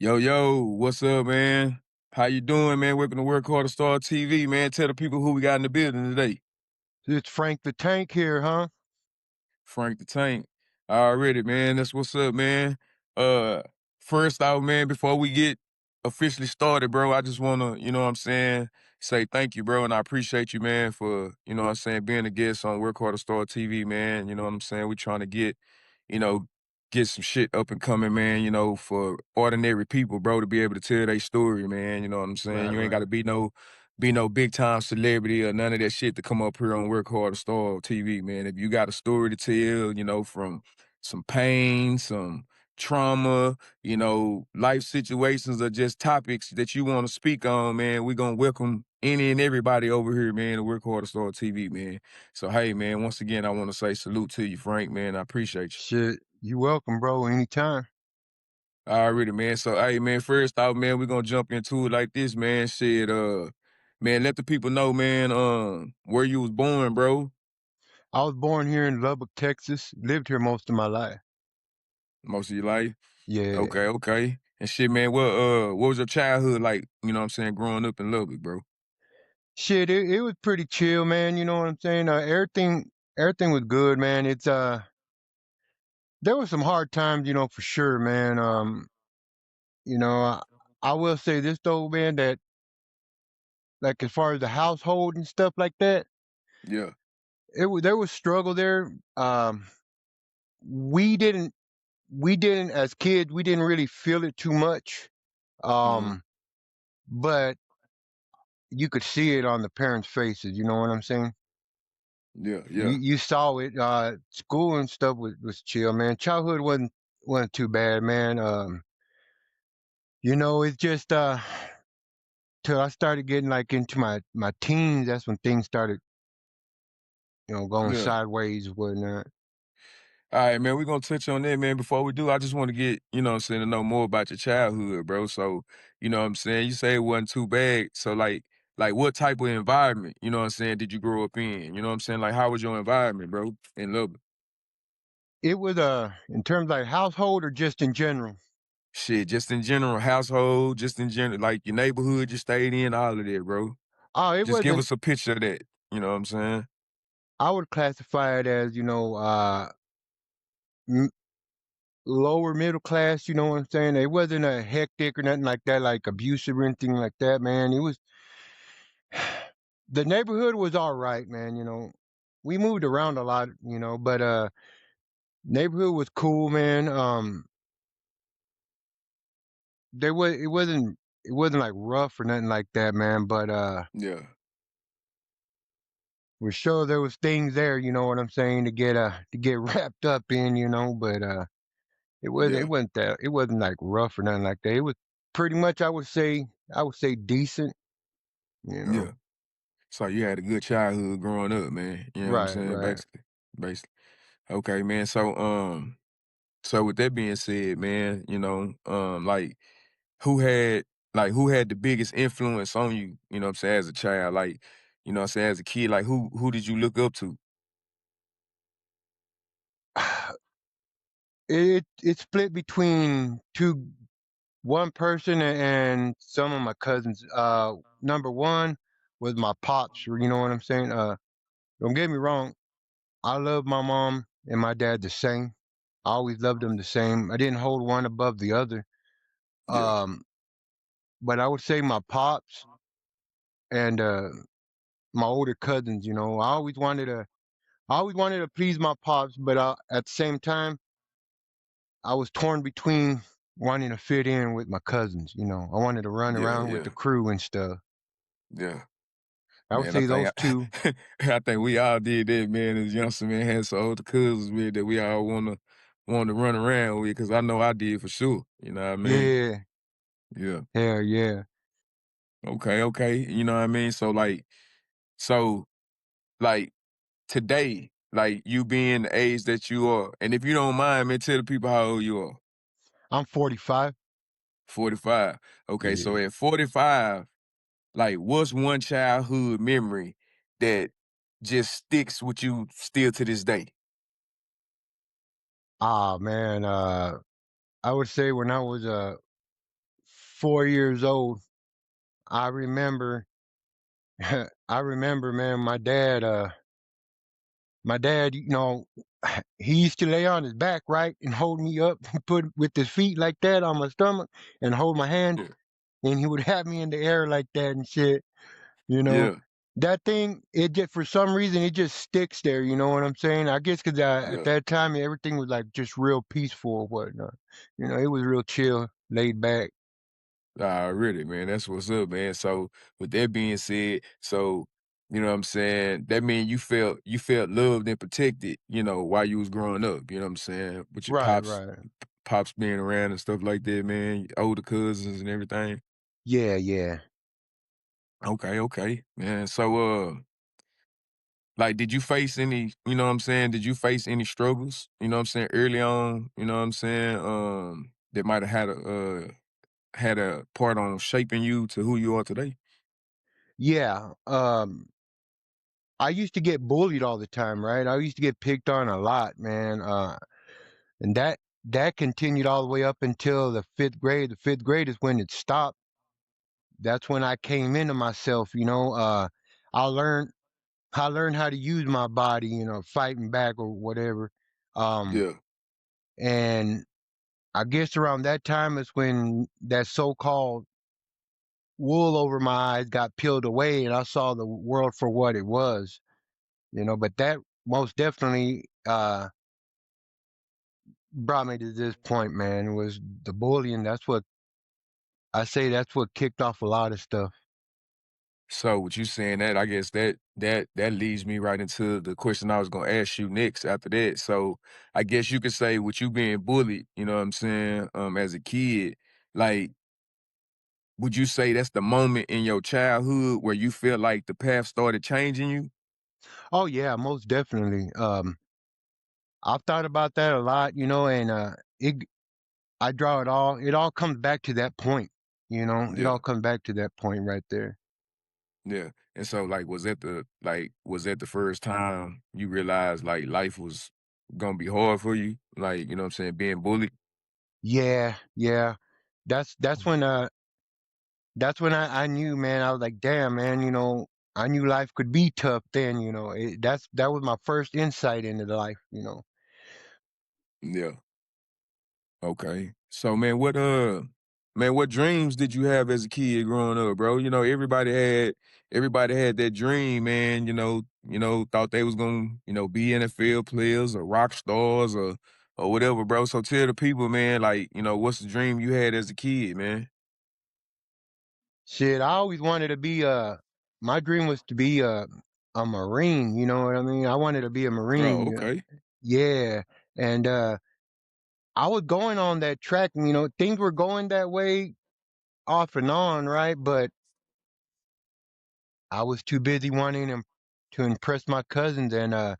Yo, what's up, man? How you doing, man? Welcome to Work Hard to Start TV, man. Tell the people who we got in the building today. It's Frank the Tank here, huh? Frank the Tank. Already, man. That's what's up, man. Uh, First out, man, before we get officially started, bro, I just wanna, what I'm saying, say thank you, bro, and I appreciate you, man, for, what I'm saying, being a guest on Work Hard to Start TV, man. You know what I'm saying? We trying to you know, get some shit up and coming, man, for ordinary people, bro, to be able to tell their story, man. You know what I'm saying? Right, You ain't right. gotta be no big time celebrity or none of that shit to come up here on Work Hard to Start TV, man. If you got a story to tell, from some pain, some trauma, life situations or just topics that you want to speak on, man, we're gonna welcome any and everybody over here, man, to Work Hard to Start TV, man. So hey, man, once again, I want to say salute to you, Frank, man. I appreciate you. Shit, you welcome, bro, anytime. Already, man. So hey, man, first off, man, we're gonna jump into it like this, man. Shit, man, let the people know, man, where you was born, bro. I was born here in Lubbock, Texas. Lived here most of my life. Most of your life. Yeah. Okay. And shit, man, what was your childhood like, what I'm saying, growing up in Lubbock, bro? Shit, it was pretty chill, man. You know what I'm saying? Everything was good, man. There were some hard times, for sure, man. You know, I, I will say this though, man, that like as far as the household and stuff like that, Yeah. there was struggle there. We didn't we didn't as kids we didn't really feel it too much. Mm-hmm. Um, but you could see it on the parents' faces. You know what I'm saying? Yeah. You saw it. School and stuff was chill, man. Childhood wasn't too bad, man. It's just till I started getting like into my teens. That's when things started, going Yeah. sideways and whatnot. All right, man, we're gonna touch on that, man. Before we do, I just want to get, what I'm saying, to know more about your childhood, bro. So, what I'm saying, you say it wasn't too bad. So like what type of environment, what I'm saying, did you grow up in? You know what I'm saying? Like how was your environment, bro, in Lubbock? It was in terms like household or just in general. Shit, just in general, household, just in general, like your neighborhood you stayed in, all of that, bro. Oh, it Just give wasn't. us a picture of that. You know what I'm saying? I would classify it as m- lower middle class. You know what I'm saying? It wasn't a hectic or nothing like that, like abusive or anything like that, man. It was the neighborhood was all right, man. We moved around a lot, but neighborhood was cool, man. There was it wasn't like rough or nothing like that, man. But Yeah, for sure there was things there, you know what I'm saying, to get wrapped up in, But yeah, it wasn't like rough or nothing like that. It was pretty much I would say decent, you know. yeah. So you had a good childhood growing up, man. You know what I'm Right, saying? right. Basically. Okay, man. So with that being said, man, who had who had the biggest influence on you, what I'm saying, as a child? Like, what I'm saying, as a kid, like who did you look up to? It split between one person and some of my cousins. Number one was my pops. You know what I'm saying? Don't get me wrong. I love my mom and my dad the same. I always loved them the same. I didn't hold one above the other. Yeah, Um, but I would say my pops and my older cousins. I always wanted to please my pops, but at the same time, I was torn between wanting to fit in with my cousins. I wanted to run around with the yeah. crew and stuff. Yeah. I would Man, I say think those two. I think we all did that, man. As youngster, man, had some older cousins, man, that we all wanna run around with. Cause I know I did for sure. You know what I mean? Yeah, Yeah. hell yeah. Okay. You know what I mean? So like today, like you being the age that you are, and if you don't mind, man, tell the people how old you are. I'm 45. 45. Okay, so Yeah. at 45, like what's one childhood memory that just sticks with you still to this day? Ah man. I would say when I was 4 years old, I remember I remember, man, my dad, he used to lay on his back, right, and hold me up, put with his feet like that on my stomach, and hold my hand, Yeah. and he would have me in the air like that and shit. You know, Yeah. that thing, it just for some reason it just sticks there. You know what I'm saying? I guess because at Yeah. that time everything was like just real peaceful or whatnot. It was real chill, laid back. Really, man. That's what's up, man. So with that being said, so you know what I'm saying, that means you felt loved and protected, while you was growing up, you know what I'm saying? With your Right, pops right. pops being around and stuff like that, man, your older cousins and everything. Yeah, yeah. Okay, okay. Man. So like did you face any, you know what I'm saying, did you face any struggles, you know what I'm saying, early on, you know what I'm saying, that might have had a part on shaping you to who you are today? Yeah. I used to get bullied all the time, right? I used to get picked on a lot, man. And that continued all the way up until the fifth grade. The fifth grade is when it stopped. That's when I came into myself, I learned I learned how to use my body, fighting back or whatever. Um, Yeah. and I guess around that time is when that so-called wool over my eyes got peeled away and I saw the world for what it was, but that most definitely, brought me to this point, man. It was the bullying. That's what kicked off a lot of stuff. So with you saying that, I guess that leads me right into the question I was gonna ask you next after that. So I guess you could say with you being bullied, you know what I'm saying, as a kid, like would you say that's the moment in your childhood where you feel like the path started changing you? Oh yeah, most definitely. I've thought about that a lot, and it I draw it all comes back to that point, it Yeah, all comes back to that point right there. yeah. And so like was that the first time you realized like life was gonna be hard for you? Like, you know what I'm saying, being bullied? Yeah, yeah. That's that's when uh that's when I knew, man. I was like, damn, man, I knew life could be tough then, that was my first insight into the life. Yeah. Okay. So man, what dreams did you have as a kid growing up, bro? Everybody had that dream, man, thought they was gonna, be NFL players or rock stars or whatever, bro. So tell the people, man, like, what's the dream you had as a kid, man? Shit, I always wanted to be my dream was to be a Marine, you know what I mean? I wanted to be a Oh, Marine. okay. Yeah. And I was going on that track, things were going that way off and on, right? But I was too busy wanting to impress my cousins and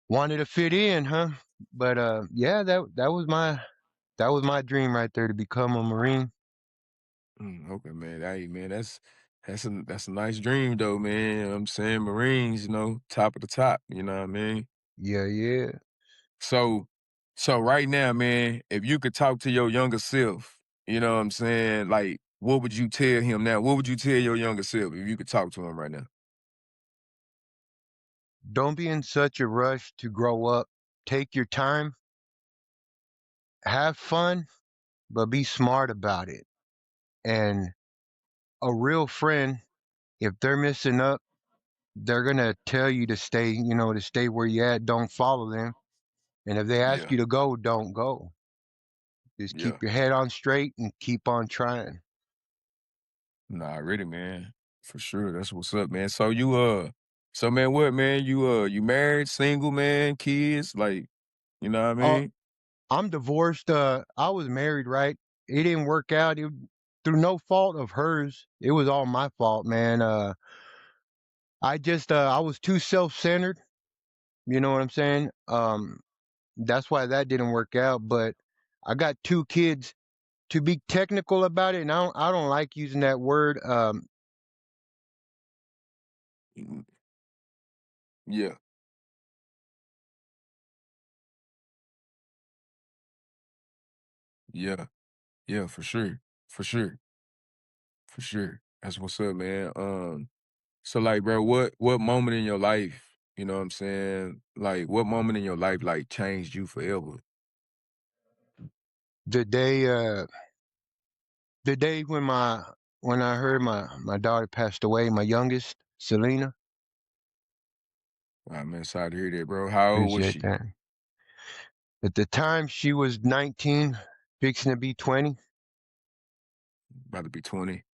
wanted to fit in, huh? But yeah, that was my dream right there to become a Marine. Okay, man. Hey, man, that's a nice dream though, man. You know what I'm saying, Marines, top of the top, you know what I mean? Yeah, yeah. So, so right now, man, if you could talk to your younger self, you know what I'm saying? Like, what would you tell him now? What would you tell your younger self if you could talk to him right now? Don't be in such a rush to grow up. Take your time, have fun, but be smart about it. And a real friend, if they're messing up, they're gonna tell you to stay where you at. Don't follow them. And if they ask Yeah, you to go, don't go. Just yeah. keep your head on straight and keep on trying. Nah, really, man. For sure. That's what's up, man. So man, what, man? You married, single, man, kids, like, you know what I Uh, mean? I'm divorced. I was married, right? It didn't work out. Through no fault of hers. It was all my fault, man. I was too self-centered. You know what I'm saying? That's why that didn't work out. But I got two kids. To be technical about it, and I don't like using that word. Mm, yeah, yeah, yeah, for sure. For sure. For sure. That's what's up, man. So like, bro, what moment in your life, you know what I'm saying? Like, what moment in your life like changed you forever? The day, the day when I heard my daughter passed away, my youngest, Selena. Man, sorry to hear that, bro. How old was Appreciate she? that. At the time, she was 19, fixing to be 20. About to be 20.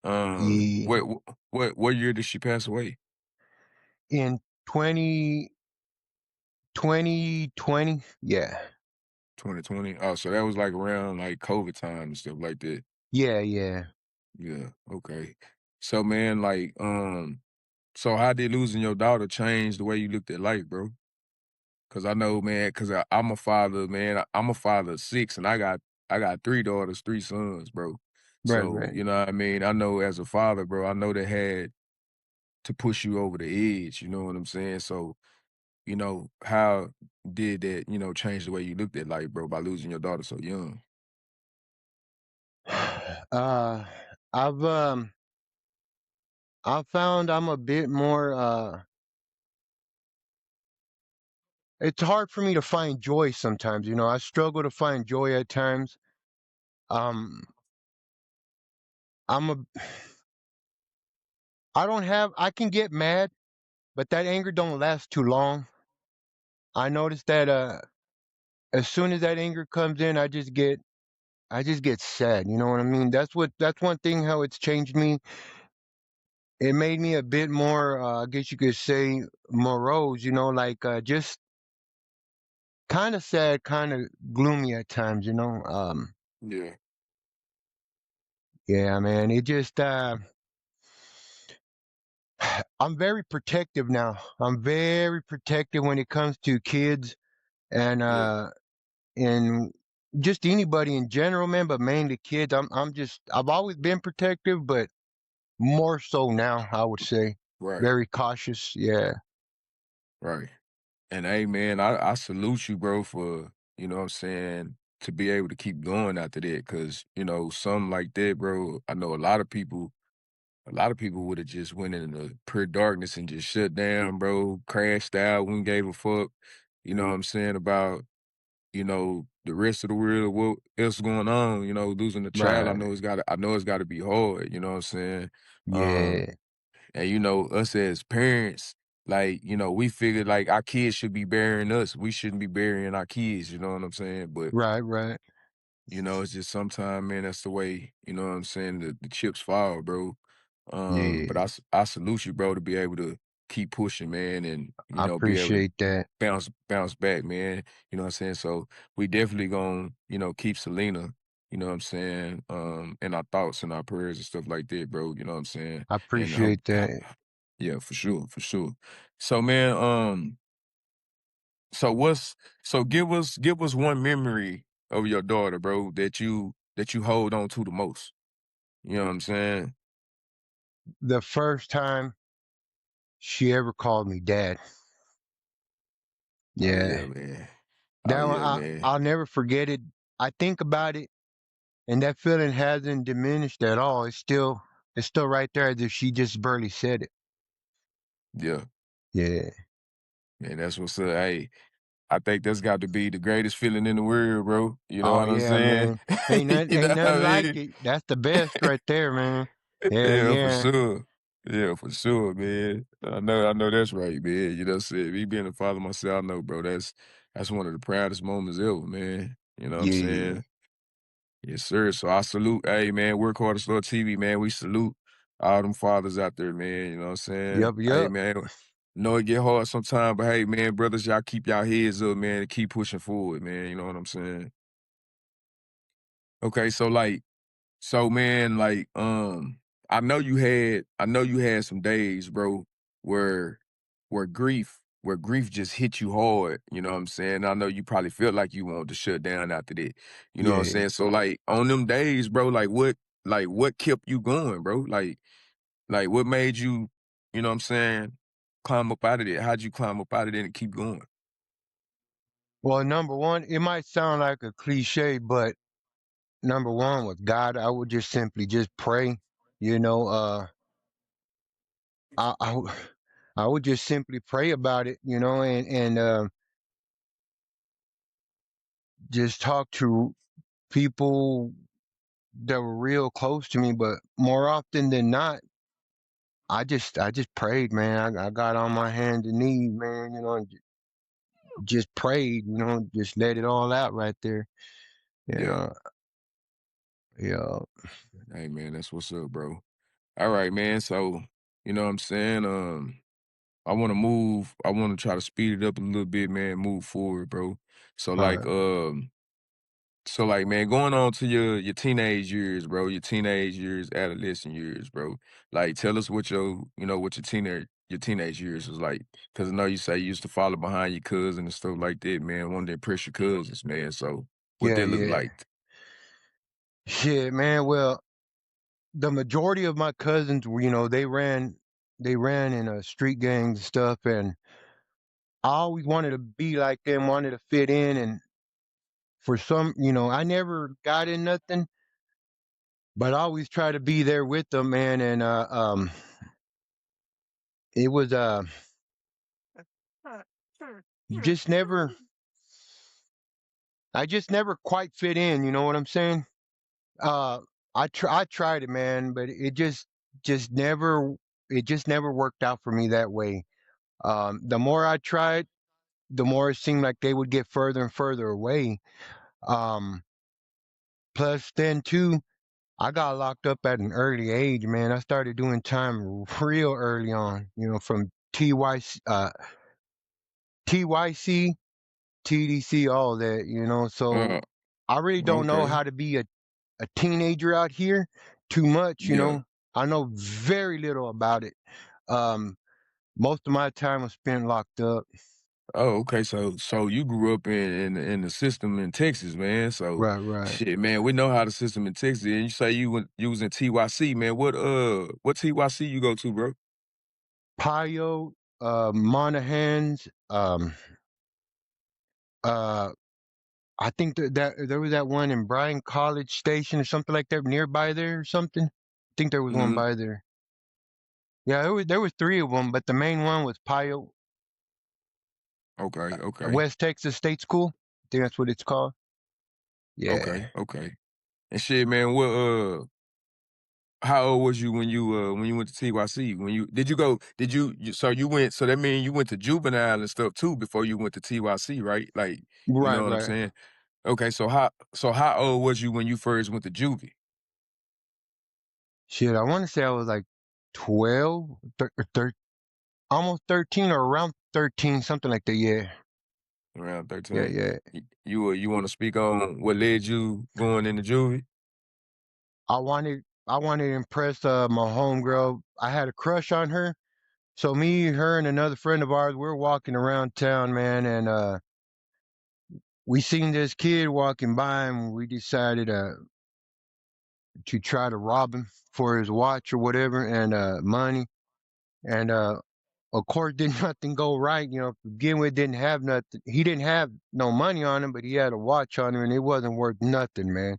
Yeah, What year did she pass away? in 2020. Yeah, 2020. Oh, so that was like around like COVID time and stuff like that. yeah, yeah. Yeah, okay. So man, like, so how did losing your daughter change the way you looked at life, bro? Cause I know, man, cause I'm a father, man. I'm a father of six, and I got three daughters, three sons, bro. Right, So right. you know what I mean. I know as a father, bro. I know that had to push you over the edge. You know what I'm saying? So how did that change the way you looked at life, bro, by losing your daughter so young? Uh, I've found I'm a bit more. It's hard for me to find joy sometimes. You know, I struggle to find joy at times. Um, I'm a. I don't have. I can get mad, but that anger don't last too long. I noticed that as soon as that anger comes in, I just get sad. You know what I mean? That's one thing how it's changed me. It made me a bit more, I guess you could say, morose. You know, like just kind of sad, kind of gloomy at times. You know, Yeah, yeah, man. It just, I'm very protective now. I'm very protective when it comes to kids and yeah, and just anybody in general, man. But mainly kids. I've always been protective, but more so now, I would say. right, Very cautious. Yeah. right. And hey, man, I salute you, bro, for what I'm saying, to be able to keep going after that, because something like that, bro. I know a lot of people would have just went into pure darkness and just shut down, bro, crashed out, wouldn't gave a fuck, what I'm saying, about, the rest of the world, what else going on, losing a child. I Right. know it's gotta be hard, you know what I'm saying? Um, Yeah. and us as parents, like, we figured like our kids should be burying us. We shouldn't be burying our kids, you know what I'm saying? But Right. Right. it's just sometimes, man, that's the way, you know what I'm saying, the chips fall, bro. But Yeah. I salute you, bro, to be able to keep pushing, man, and, I be able to appreciate that. bounce back, man. You know what I'm saying? So we definitely gonna, keep Selena, you know what I'm saying, in our thoughts and our prayers and stuff like that, bro. You know what I'm saying? I And hope, appreciate that. yeah, for sure, for sure. So man, so give us one memory of your daughter, bro, that you hold on to the most. You know what I'm saying? The first time she ever called me dad. Oh yeah, Yeah. man. Oh That one, yeah, man. I'll never forget it. I think about it, and that feeling hasn't diminished at all. It's still right there as if she just barely said it. Yeah. Yeah. Man, that's what's up. Hey, I think that's got to be the greatest feeling in the world, bro. You know Oh what I'm yeah, saying? man. Ain't nothing, You know ain't what nothing I like mean? it. That's the best right there, man. Hell Yeah, for yeah. sure. Yeah, for sure, man. I know that's right, man. You know what I'm saying? Me being a father myself, I know, bro, that's one of the proudest moments ever, man. You know what I'm Yeah. saying? Yes, sir. So I salute, hey man, Work Hard to Start TV, man. We salute all them fathers out there, man. You know what I'm saying? Yup, Hey yup. man, know it get hard sometimes, but hey man, brothers, y'all keep y'all heads up, man, and keep pushing forward, man. You know what I'm saying? Okay, so man, like, I know you had some days, bro, where where grief just hit you hard, you know what I'm saying? I know you probably felt like you wanted to shut down after that. You know what I'm Yeah. saying? So like on them days, bro, like what kept you going, bro? Like what made you, you know what I'm saying, climb up out of there? How'd you climb up out of there and keep going? Well, number one, it might sound like a cliche, but number one with God, I would just simply just pray. You know, I I would just simply pray about it. You know, and just talk to people that were real close to me. But more often than not, I just prayed, man. I got on my hands and knees, man. You know, and just prayed. You know, just let it all out right there. You Yeah. know, yeah. Hey man, that's what's up, bro. All right, man. So, you know what I'm saying? I wanna try to speed it up a little bit, man, move forward, bro. So All like, right. man, going on to your teenage years, bro, your teenage years, adolescent years, bro. Like, tell us what what your teenage years was like. Cause I know you say you used to follow behind your cousin and stuff like that, man. Wanted to impress your cousins, man. So what Yeah, that look yeah. like? Shit, man. Well, the majority of my cousins, you know, they ran in street gangs and stuff, and I always wanted to be like them, wanted to fit in, and for some, you know, I never got in nothing, but I always try to be there with them, man, and it was just never, I just never quite fit in. You know what I'm saying? Uh, I tried it, man, but just never, it just never worked out for me that way. The more I tried, the more it seemed like they would get further and further away. Um, plus, then too, I got locked up at an early age, man. I started doing time real early on, you know, from TYC, TDC, all that, you know. Uh, So I really don't know okay. how to be a teenager out here too much, you Yeah. know. I know very little about it. Um, most of my time was spent locked up. Oh, okay. So you grew up in the system in Texas, man. So Right, right. shit, man, we know how the system in Texas is. And you say you was in TYC, man. What TYC you go to, bro? Pio, Monaghan's, uh, I think that there was that one in Bryan College Station or something like that nearby there or something. I think there was one Mm-hmm. by there. Yeah, there was three of them, but the main one was Pio, Okay, okay, West Texas State School. I think that's what it's called. okay, Yeah. okay. And shit, man, how old was you when you went to TYC? When you did you go so you went so that means you went to juvenile and stuff too before you went to TYC, right? Like, you Right, know what I'm right. saying? Okay, so how old was you when you first went to juvie? Shit, I want to say I was like 12, almost 13 or around 13, something like that. Yeah. Around Yeah, 13. yeah. You want to speak on what led you going into juvie? I wanted to impress my homegirl. I had a crush on her. So me, her, and another friend of ours, we're walking around town, man, and we seen this kid walking by, and we decided to try to rob him for his watch or whatever and money. And of course, did nothing go right. You know, to begin with, didn't have nothing. He didn't have no money on him, but he had a watch on him, and it wasn't worth nothing, man.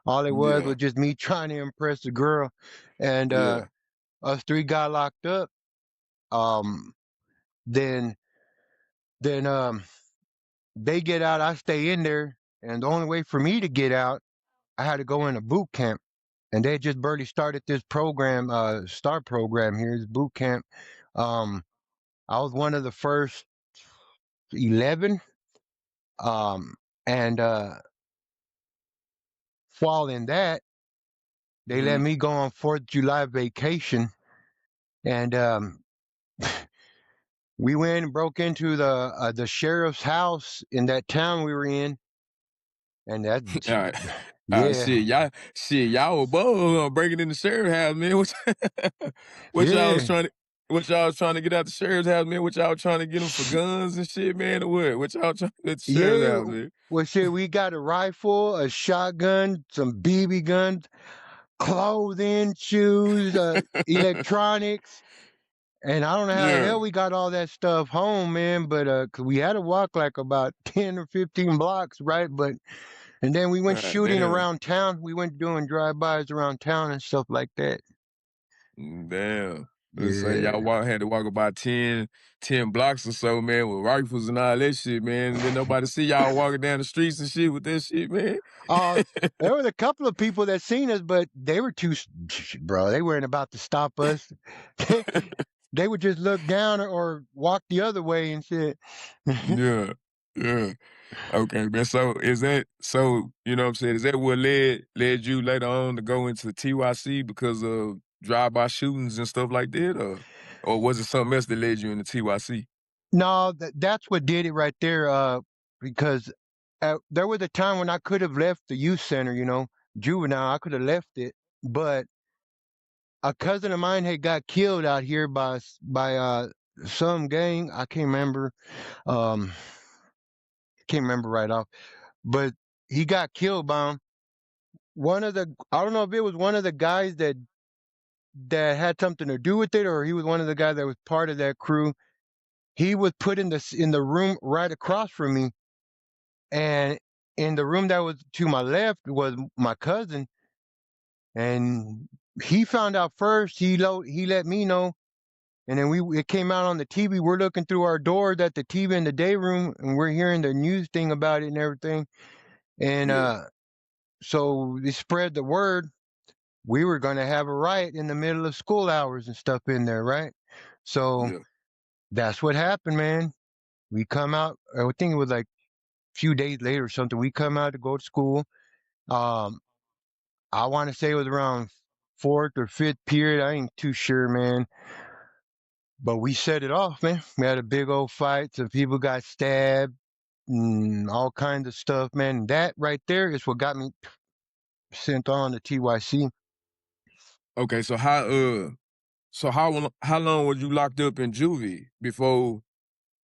All it was Yeah, just me trying to impress the girl, and yeah. us three got locked up. Um, then then they get out, I stay in there, and the only way for me to get out, I had to go in a boot camp. And they just barely started this program, STAR program here, this boot camp. Um, I was one of the first 11. Um, and following that, they let Mhm. me go on 4th of July vacation. And we went and broke into the sheriff's house in that town we were in. And that, Alright. yeah, Shit, y'all were both breaking in the sheriff house, man. What y'all was yeah. trying to what y'all was trying to get out the sheriff's house, man? What y'all trying to get them for guns and shit, man, or what? What y'all trying to get at the sheriff's Yeah, house, man? well, shit, we got a rifle, a shotgun, some BB guns, clothing, shoes, electronics, and I don't know how the Yeah. hell we got all that stuff home, man. But 'cause we had to walk like about 10 or 15 blocks, right? But And then we went God shooting damn. around town. We went doing drive-bys around town and stuff like that. Damn. Let's say Yeah. had to walk about 10 blocks or so, man, with rifles and all that shit, man. And then nobody see y'all walking down the streets and shit with that shit, man. Uh, there was a couple of people that seen us, but they were bro. They weren't about to stop us. They, they would just look down or walk the other way and shit. Yeah. Yeah. Okay, man. So is that so, you know what I'm saying? Is that what led you later on to go into TYC because of drive-by shootings and stuff like that? Or was it something else that led you into TYC? No, that's what did it right there. Because there was a time when I could have left the youth center, juvenile. I could have left it, but a cousin of mine had got killed out here by some gang. I can't remember. Um, can't remember right off, but he got killed by 'em. I don't know if it was one of the guys that had something to do with it, or he was one of the guys that was part of that crew. He was put in the room right across from me, and in the room that was to my left was my cousin, and he found out first. He let me know, and then it came out on the TV. We're looking through our doors at the TV in the day room, and we're hearing the news thing about it and everything. And Yeah, so they spread the word. We were going to have a riot in the middle of school hours and stuff in there, right? So yeah. that's what happened, man. We come out. I think it was like a few days later or something. We come out to go to school. Um, I want to say it was around fourth or fifth period. I ain't too sure, man. But we set it off, man. We had a big old fight. Some people got stabbed and all kinds of stuff, man. That right there is what got me sent on to TYC. Okay, how long was you locked up in juvie before,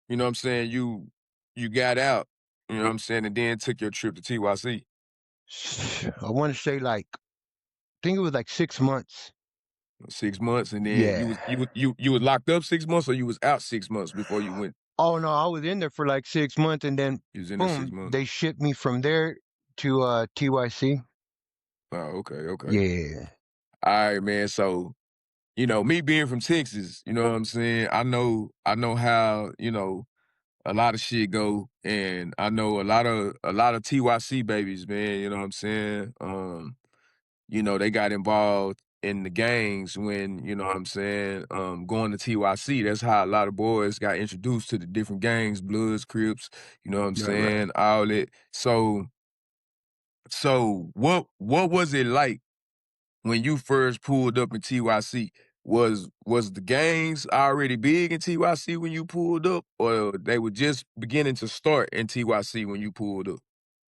you know what I'm saying, you got out, you know what I'm saying, and then took your trip to TYC? I want to say I think it was like 6 months. 6 months, and then Yeah. you was locked up 6 months, or you was out 6 months before you went? Oh no, I was in there for like 6 months, and then You was in there six boom, months. they shipped me from there to TYC. Oh, okay. Yeah. All right, man. So, me being from Texas, you know what I'm saying? I know how, a lot of shit go, and I know a lot of TYC babies, man, you know what I'm saying? They got involved in the gangs when, you know what I'm saying, going to TYC. That's how a lot of boys got introduced to the different gangs, Bloods, Crips, you know what I'm Right. saying, all that. So what was it like when you first pulled up in TYC? Was the gangs already big in TYC when you pulled up, or they were just beginning to start in TYC when you pulled up?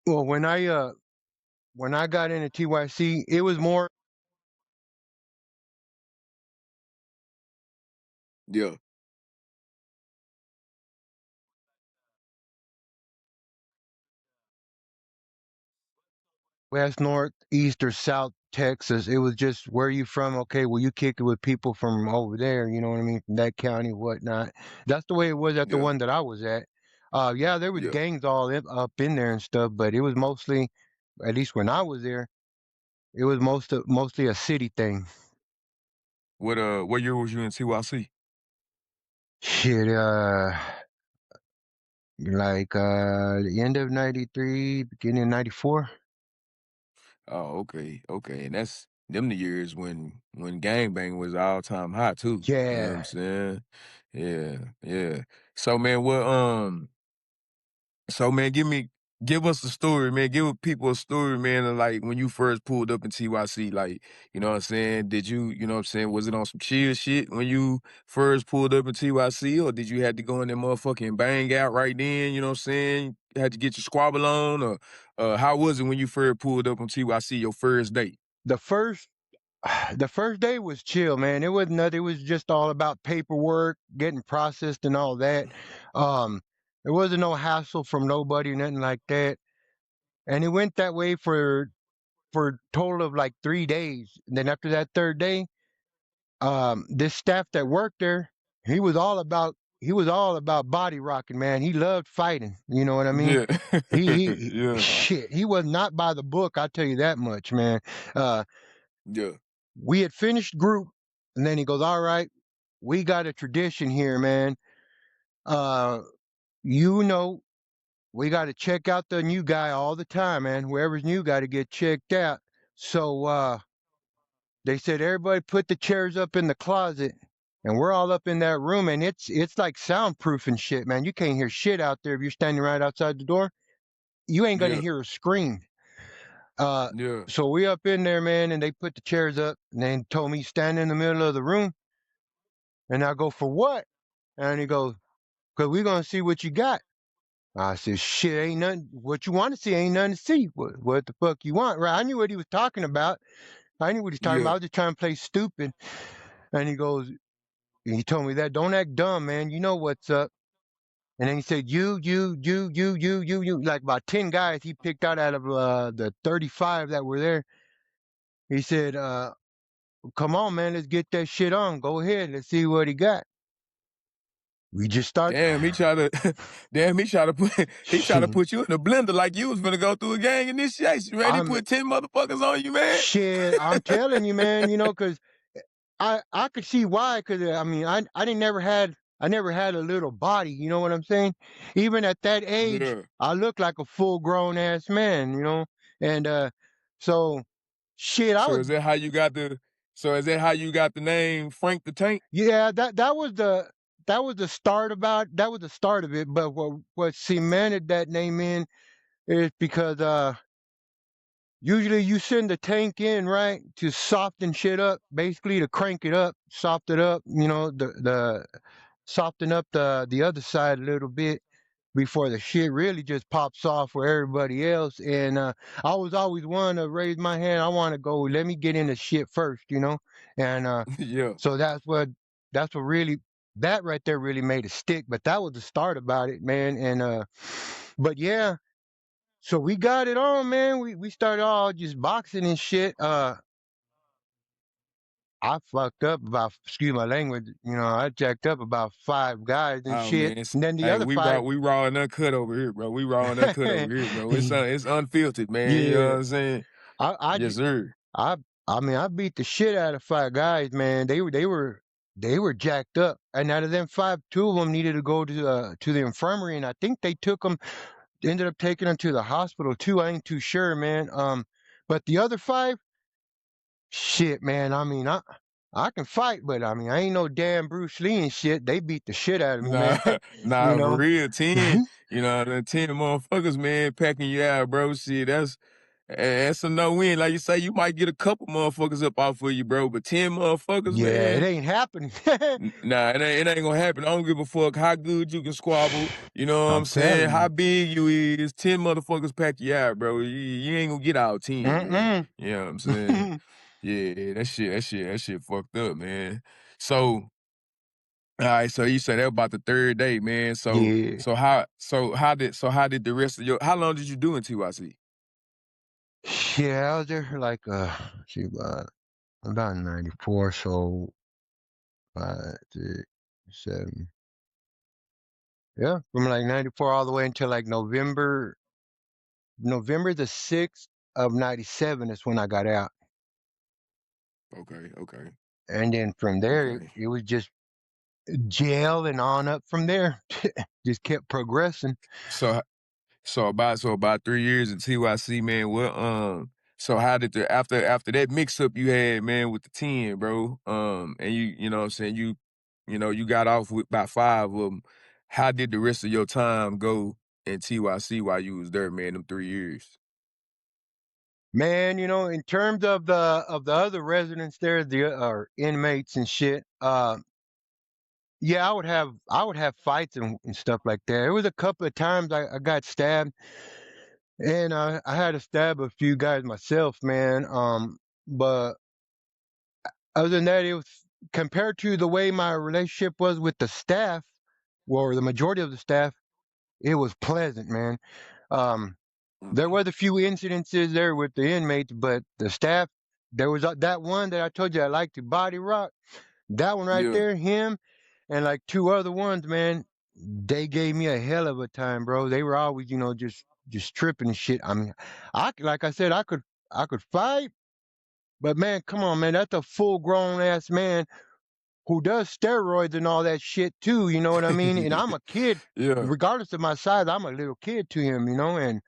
Well, when I got into TYC, it was more Yeah, west, north, east, or south Texas. It was just where you from? Okay, well you kick it with people from over there. You know what I mean? From that county, whatnot. That's the way it was at the yeah, one that I was at. Yeah, there was yeah. gangs up in there and stuff, but it was mostly, at least when I was there, it was mostly a city thing. What year was you in TYC? Shit, like the end of '93, beginning of '94. Oh, okay. And that's them the years when gangbang was all time high too. You know what I'm Yeah. saying? Yeah, yeah. So man, so man, give us a story, man. Give people a story, man, of like when you first pulled up in TYC, like, you know what I'm saying? Did you know what I'm saying, was it on some chill shit when you first pulled up in TYC, or did you have to go in there motherfucking bang out right then, you know what I'm saying? You had to get your squabble on, or how was it when you first pulled up on TYC your first day? The first the first day was chill, man. It wasn't nothing. It was just all about paperwork, getting processed and all that. Um, there wasn't no hassle from nobody, nothing like that. And it went that way for a total of like 3 days. And then after that third day, this staff that worked there, he was all about he was all about body rocking, man. He loved fighting. You know what I mean? Yeah. Yeah. Shit. He was not by the book. I'll tell you that much, man. Uh, Yeah. we had finished group, and then he goes, "All right, we got a tradition here, man. Uh, you know, we got to check out the new guy all the time, man. Whoever's new got to get checked out." So they said, "Everybody put the chairs up in the closet." And we're all up in that room, and it's like soundproof and shit, man. You can't hear shit out there if you're standing right outside the door. You ain't gonna Yeah. hear a scream. Uh, Yeah. so we up in there, man, and they put the chairs up, and they told me stand in the middle of the room, and I go, "For what?" And he goes, "Cause we're gonna see what you got." I said, "Shit, ain't nothing. What you want to see ain't nothing to see. What the fuck you want?" Right? I knew what he was talking about. I knew what he was talking about. Yeah. I was just trying to play stupid. And he goes, he told me that, "Don't act dumb, man. You know what's up." And then he said, you, like about 10 guys he picked out of the 35 that were there. He said, "Come on, man, let's get that shit on. Go ahead. Let's see what he got." We just start. Damn, he tried to damn, he tried to Shit. put you in a blender like you was gonna go through a gang initiation, man. He I'm put 10 motherfuckers on you, man. shit. I'm telling you, man, cause I could see why, cause I mean, I didn't I never had a little body, you know what I'm saying? Even at that age, Yeah. I look like a full grown ass man, and so shit, I So was. is that how you got the name Frank the Tank? Yeah, that was the start that was the start of it. But what cemented that name in is because usually you send the tank in, right, to soften shit up, basically to crank it up, soft it up, the soften up the other side a little bit before the shit really just pops off for everybody else. And I was always one to raise my hand. I want to go. Let me get into shit first. And Yeah. so that's what really that right there really made it stick. But that was the start about it, man. And but yeah, so we got it on, man. We started all just boxing and shit. I fucked up about, excuse my language, I jacked up about 5 guys and Oh shit. man, And then the hey, other five, we raw and uncut over here, bro. We raw and uncut over here, bro. It's unfiltered, man. You know what yeah, I'm saying? I, I, Yes, ju- sir. I, I mean, I beat the shit out of 5 guys, man. They were jacked up. And out of them five, two of them needed to go to the infirmary, and I think they ended up taking them to the hospital too. I ain't too sure, man. But the other five, shit, man. I mean, I can fight, but I mean, I ain't no damn Bruce Lee and shit. They beat the shit out of me, Nah, man. you nah, for know. real, 10, the 10 motherfuckers, man, packing you out, bro. Shit, that's a no-win. Like you say, you might get a couple motherfuckers up off of you, bro, but 10 motherfuckers, Yeah, it man. ain't happening. Nah, it ain't gonna happen. I don't give a fuck how good you can squabble. You know what I'm I'm saying? telling How you. big you is. 10 motherfuckers pack you out, bro. You ain't gonna get out 10, man. Mm-mm. You know what I'm saying? Yeah, that shit fucked up, man. So, all right, so you said that about the third day, man. So, Yeah. how did the rest of how long did you do in TYC? Yeah, I was there for like see about 94, so 5, 6, 7. Yeah, from like 94 all the way until like November the 6th of 97 is when I got out. Okay, okay, And then from there okay. it was just jail and on up from there. Just kept progressing. So So about 3 years in TYC, man. So how did after that mix up you had, man, with the 10, bro? And you know what I'm saying, you got off with about 5 of them. How did the rest of your time go in TYC while you was there, man, them 3 years? Man, in terms of the other residents there, the inmates and shit, yeah, I would have fights and stuff like that. There was a couple of times I got stabbed, and I had to stab a few guys myself, man. But other than that, it was compared to the way my relationship was with the staff, or the majority of the staff, it was pleasant, man. Um, there Okay. was a few incidences there with the inmates, but the staff, there was that one that I told you I liked to body rock. That one right Yeah. there, him. and like two other ones, man, they gave me a hell of a time, bro. They were always, just tripping and shit. I mean, like I said, I could fight, but man, come on, man, that's a full grown ass man who does steroids and all that shit too. You know what I mean? And I'm a kid, Yeah, regardless of my size. I'm a little kid to him, and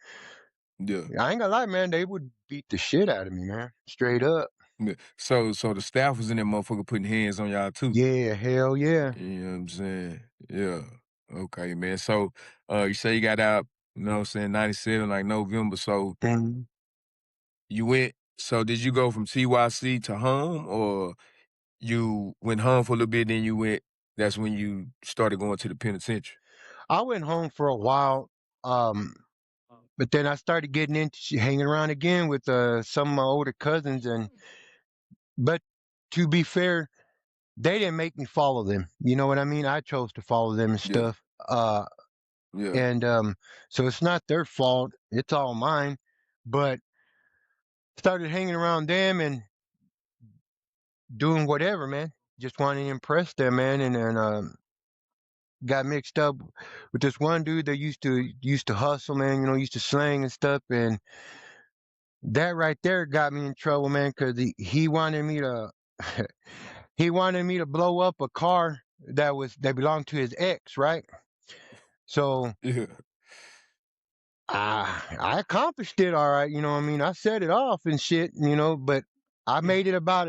yeah, I ain't gonna lie, man, they would beat the shit out of me, man, straight up. yeah. So the staff was in that motherfucker putting hands on y'all too. Yeah, hell yeah. You know what I'm saying? Yeah. Okay, man. So you say you got out, you know what I'm saying, 97, like November. So Mhm. you went, so did you go from TYC to home, or you went home for a little bit, then that's when you started going to the penitentiary? I went home for a while, um, but then I started getting into hanging around again with some of my older cousins, but to be fair, they didn't make me follow them. You know what I mean? I chose to follow them and Yeah, stuff. yeah, And so it's not their fault. It's all mine. But started hanging around them and doing whatever, man. Just wanting to impress them, man. And got mixed up with this one dude that used to hustle, man. Used to slang and stuff. And that right there got me in trouble, man, because he wanted me to he wanted me to blow up a car that belonged to his ex, right? So yeah, I accomplished it all right, you know what I mean? I set it off and shit, but I made it about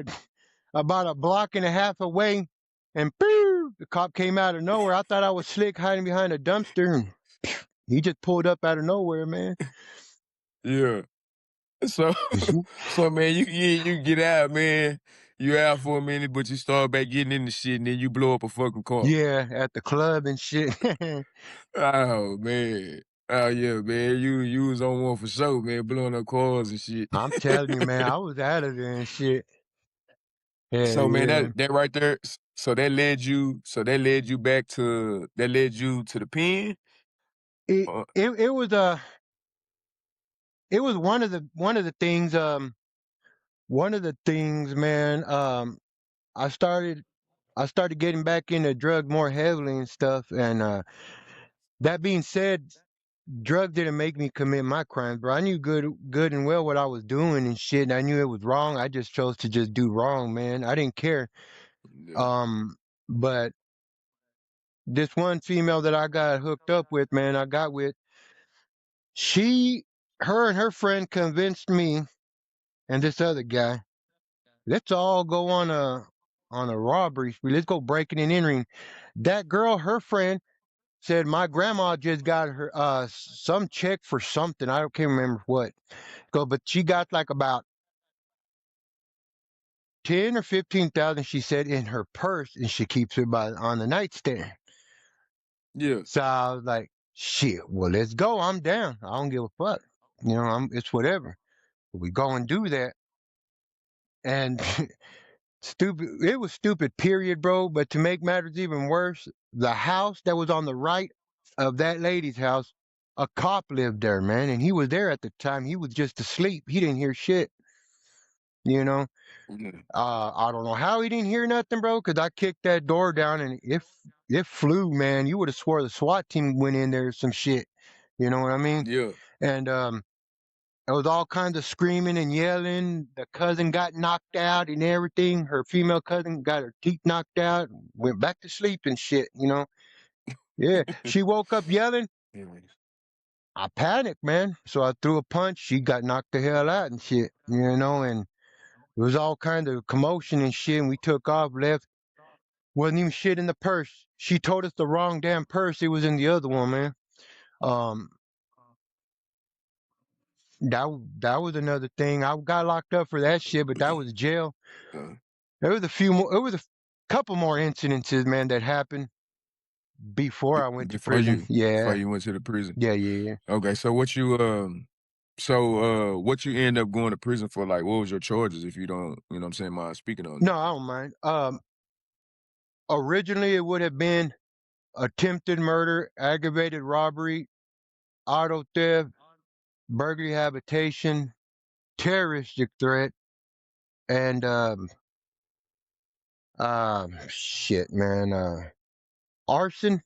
a block and a half away, and boo, the cop came out of nowhere. I thought I was slick hiding behind a dumpster, and he just pulled up out of nowhere, man. yeah. So, so man, you get out, man. You out for a minute, but you start back getting into shit, and then you blow up a fucking car. Yeah, at the club and shit. Oh man. Oh yeah, man. You was on one for sure, man, blowing up cars and shit. I'm telling you, man, I was out of there and shit. Yeah, So man, yeah. that right there, that led you to the pen? It Uh, it it was it was one of the things, man. I started I started getting back into drug more heavily and stuff. And that being said, drug didn't make me commit my crimes, bro. I knew good and well what I was doing and shit, and I knew it was wrong. I just chose to just do wrong, man. I didn't care. yeah, But this one female that I got hooked up with, man, I got with, she, her and her friend convinced me and this other guy, let's all go on a robbery spree. Let's go breaking and entering. That girl, her friend, said my grandma just got her some check for something. I can't remember what. But she got like about 10 or 15,000. She said in her purse, and she keeps it on the nightstand. yeah, So I was like, shit. Well, let's go. I'm down. I don't give a fuck. It's whatever. We go and do that. And stupid. It was stupid, period, bro. But to make matters even worse, the house that was on the right of that lady's house, a cop lived there, man, and he was there at the time. He was just asleep. He didn't hear shit. You know. yeah, I don't know how he didn't hear nothing, bro. Because I kicked that door down and it flew, man. You would have swore the SWAT team went in there or some shit. You know what I mean? yeah. And it was all kinds of screaming and yelling. The cousin got knocked out and everything. Her female cousin got her teeth knocked out, went back to sleep and shit, Yeah. She woke up yelling. Anyways, I panicked, man. So I threw a punch. She got knocked the hell out and shit, and it was all kind of commotion and shit. And we took off, left. Wasn't even shit in the purse. She told us the wrong damn purse. It was in the other one, man. Um, that was another thing. I got locked up for that shit, but that was jail. uh, There was a few more. It was a couple more incidences, man, that happened before I went to before prison. before Yeah, you went to the prison. yeah, yeah, yeah. Okay, so what you end up going to prison for? Like, what was your charges? If you don't, you know what I'm saying, mind speaking on it. No, I don't mind. Originally it would have been attempted murder, aggravated robbery, auto theft, burglary habitation, terroristic threat, and shit, man. arson.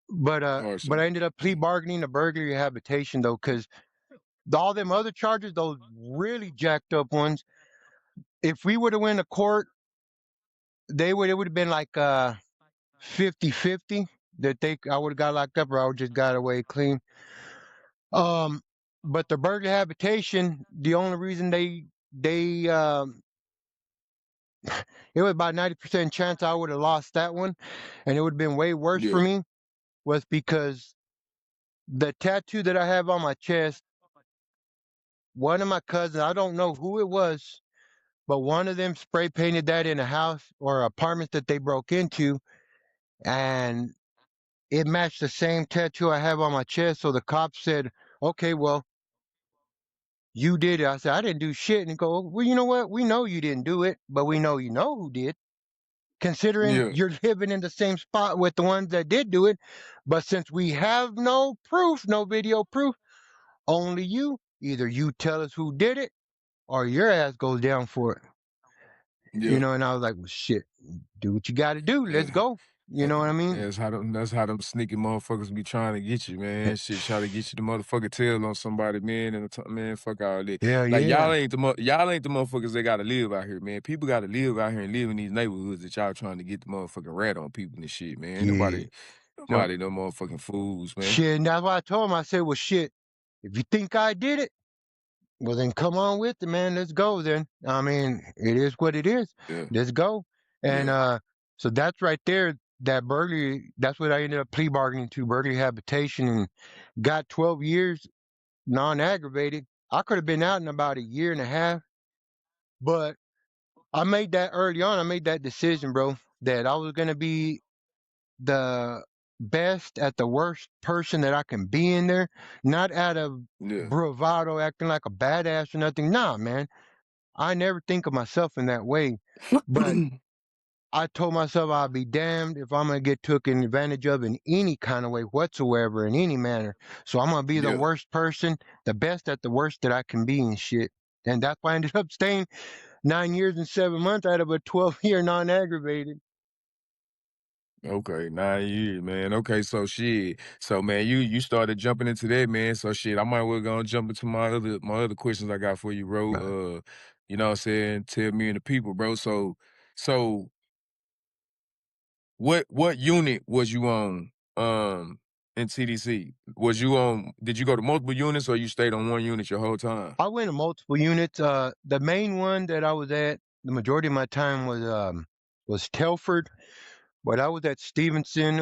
But I Arson. ended up plea bargaining a burglary habitation though, because all them other charges, those really jacked up ones, if we would have went to court, it would have been like 50-50 that I would have got locked up or I would just got away clean. Um, but the burglary habitation, the only reason they it was about 90% chance I would have lost that one, and it would have been way worse for Yeah. me, was because the tattoo that I have on my chest, one of my cousins, I don't know who it was, but one of them spray painted that in a house or apartment that they broke into, and it matched the same tattoo I have on my chest. So the cops said, "Okay, well, you did it." I said, "I didn't do shit." And they go, "Well, you know what? We know you didn't do it, but we know you know who did, considering Yeah. you're living in the same spot with the ones that did do it. But since we have no proof, no video proof, only you, either you tell us who did it or your ass goes down for it." Yeah. And I was like, "Well, shit, do what you got to do. Let's Yeah. go." You know what I mean? That's how them sneaky motherfuckers be trying to get you, man. Shit, try to get you the motherfucking tail on somebody, man. Man, fuck all that. Yeah, Like yeah, y'all ain't the motherfuckers that gotta live out here, man. People gotta live out here and live in these neighborhoods that y'all trying to get the motherfucking rat on people and shit, man. Ain't yeah. So nobody, no motherfucking fools, man. shit, and that's why I told him. I said, "Well, shit, if you think I did it, well, then come on with it, man. Let's go. Then I mean, it is what it is. Yeah, Let's go." And yeah, so that's right there. That burglary. That's what I ended up plea bargaining to, burglary habitation, and got 12 years non-aggravated. I could have been out in about a year and a half, but I made that early on. I made that decision, bro, that I was gonna be the best at the worst person that I can be in there, not out of yeah. bravado, acting like a badass or nothing. Nah, man, I never think of myself in that way. But I told myself I'd be damned if I'm gonna get taken advantage of in any kind of way whatsoever, in any manner. So I'm gonna be the Yeah. worst person, the best at the worst that I can be and shit. And that's why I ended up staying 9 years and 7 months out of a 12-year non-aggravated. Okay, 9 years, man. Okay, so shit. So man, you started jumping into that, man. So shit, I might well gonna jump into my other questions I got for you, Right. bro. You know what I'm saying? Tell me and the people, bro. So what unit was you on in TDC? Did you go to multiple units or you stayed on one unit your whole time? I went to multiple units. The main one that I was at, the majority of my time was Telford, but I was at Stevenson,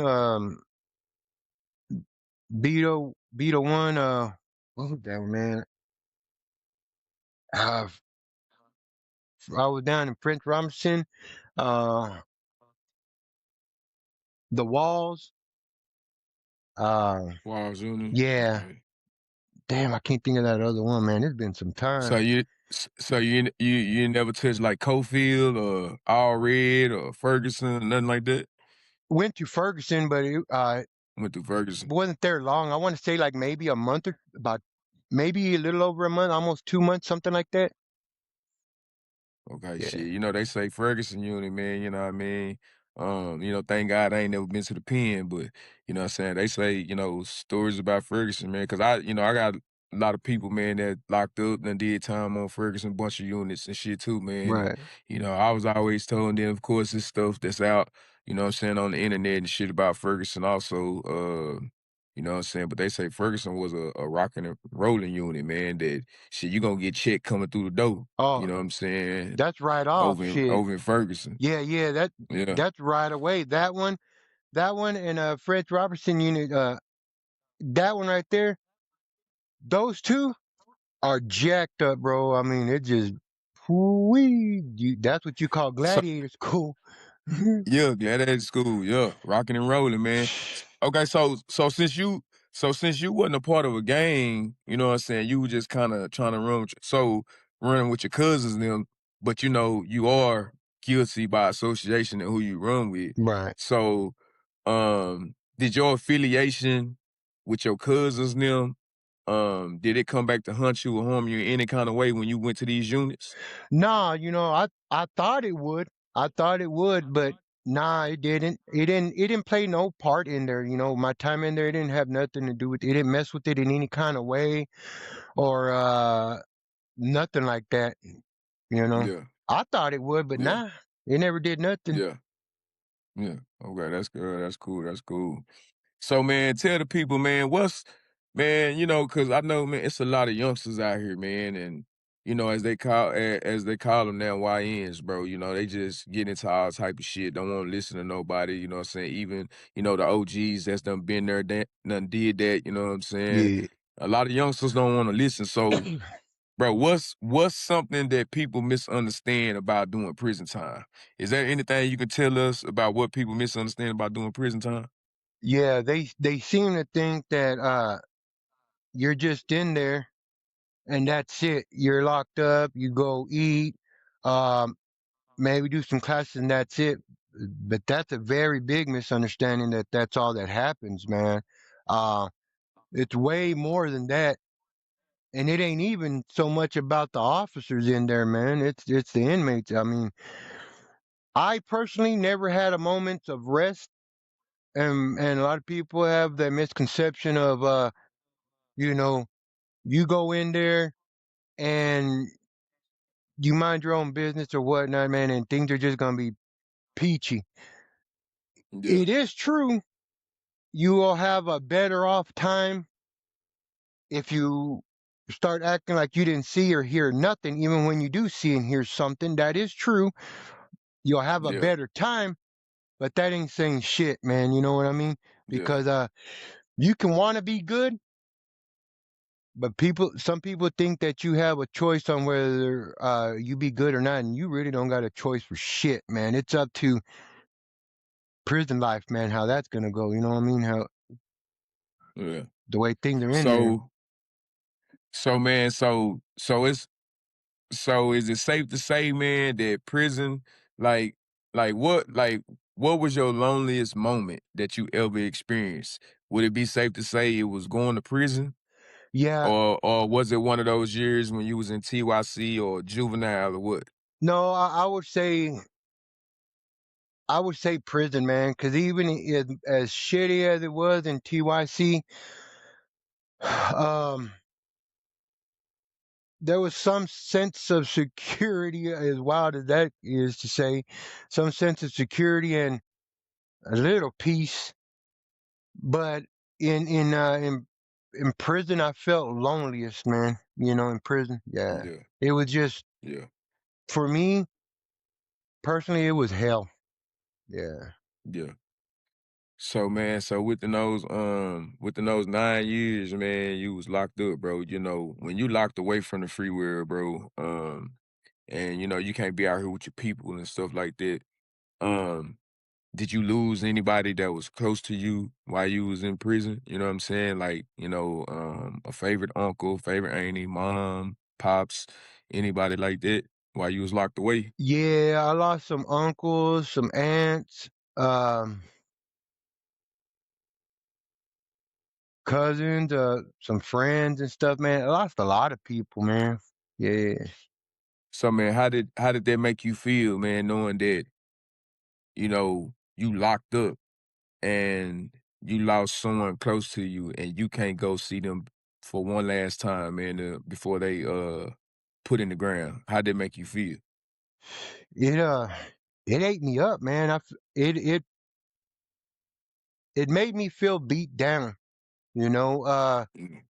Beta one. What was that, man? Uh, I was down in Prince Robertson. Uh, the walls. Uh, Walls unit. yeah. Okay. Damn, I can't think of that other one, man. It's been some So time. you never touched like Cofield or All Red or Ferguson, nothing like that? Went to Ferguson, but it Went through Ferguson. wasn't there long. I want to say like maybe a month or about maybe a little over a month, almost 2 months, something like that. Okay, shit. Yeah. You know, they say Ferguson unit, man, you know what I mean? Thank God I ain't never been to the pen, but you know what I'm saying? They say, stories about Ferguson, man, because I got a lot of people, man, that locked up and did time on Ferguson, bunch of units and shit too, man. And, Right. I was always told, and then of course this stuff that's out, what I'm saying, on the internet and shit about Ferguson also, you know what I'm saying? But they say Ferguson was a rocking and rolling unit, man, that shit, you gonna get checked coming through the door. You Oh, know what I'm saying? that's right off. Shit. Over in Ferguson. Yeah, yeah. Yeah. That's right away. That one, and French Robertson unit. That one right there. Those two are jacked up, bro. I mean, it just, whoo-wee. That's what you call So gladiator school. yeah, glad school. Yeah, rocking and rolling, man. Okay, so since you wasn't a part of a gang, you know what I'm saying, you were just kind of trying to running with your cousins and them, but you are guilty by association of who you run with. Right. So, did your affiliation with your cousins and them, did it come back to hunt you or harm you in any kind of way when you went to these units? Nah, I thought it would. I thought it would, but Nah, it didn't. It didn't play no part in there. You know, my time in there, it didn't have nothing to do with it. It didn't mess with it in any kind of way or nothing like that. You know, Yeah, I thought it would, but yeah, nah, it never did nothing. yeah, yeah. Okay, that's good. That's cool. That's cool. So, man, tell the people, man, man, because I know, man, it's a lot of youngsters out here, man, and as they call them now, YNs, bro. They just get into all type of shit. Don't want to listen to nobody. You know what I'm saying? Even the OGs that's done been there, done did that. You know what I'm saying? Yeah. A lot of youngsters don't want to listen. So, bro, what's something that people misunderstand about doing prison time? Is there anything you can tell us about what people misunderstand about doing prison time? Yeah, they seem to think that you're just in there and that's it. You're locked up, you go eat, um, maybe do some classes and that's it. But that's a very big misunderstanding that that's all that happens, man. Uh, it's way more than that. And it ain't even so much about the officers in there, man. It's the inmates. I mean, I personally never had a moment of rest, and a lot of people have that misconception of you know, you go in there and you mind your own business or whatnot, man, and things are just gonna be peachy. Yeah, It is true. You will have a better off time if you start acting like you didn't see or hear nothing, even when you do see and hear something. That is true. You'll have a yeah, better time, but that ain't saying shit, man. You know what I mean? yeah, Because you can want to be good, but some people think that you have a choice on whether you be good or not, and you really don't got a choice for shit, man. It's up to prison life, man, how that's gonna go. You know what I mean? How yeah. the way things are in there. So, man, so is it safe to say, man, that prison, like, what was your loneliest moment that you ever experienced? Would it be safe to say it was going to prison, Yeah, or was it one of those years when you was in TYC or juvenile or what? no, I would say prison, man, because even as shitty as it was in TYC, um, there was some sense of security, as wild as that is to say, some sense of security and a little peace. But in in uh, in in prison, I felt loneliest, man. You know, in prison, yeah, Yeah, it was just yeah, for me personally, it was hell. Yeah. yeah. So, man, so within those 9 years, man, you was locked up, bro. When you locked away from the free world, bro, and you can't be out here with your people and stuff like that. Um, did you lose anybody that was close to you while you was in prison? You know what I'm saying? Like, a favorite uncle, favorite auntie, mom, pops, anybody like that while you was locked away? Yeah, I lost some uncles, some aunts, um, cousins, some friends and stuff, man. I lost a lot of people, man. Yeah. So, man, how did that make you feel, man, knowing that, you locked up and you lost someone close to you and you can't go see them for one last time, man, before they put in the ground? How'd that make you feel? It it ate me up, man. It made me feel beat down, you know. Mm,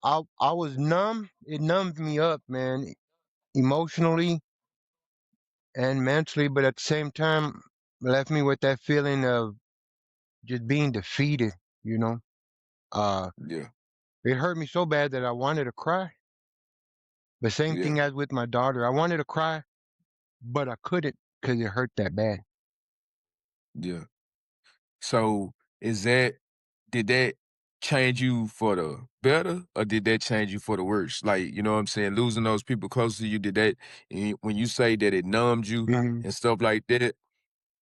I was numb. It numbed me up, man, emotionally and mentally, but at the same time left me with that feeling of just being defeated, you know. Uh yeah, it hurt me so bad that I wanted to cry. The same yeah, thing as with my daughter. I wanted to cry, but I couldn't because it hurt that bad. yeah. So did that change you for the better or did that change you for the worse? Like, you know what I'm saying? Losing those people close to you, when you say that it numbed you Mhm. and stuff like that,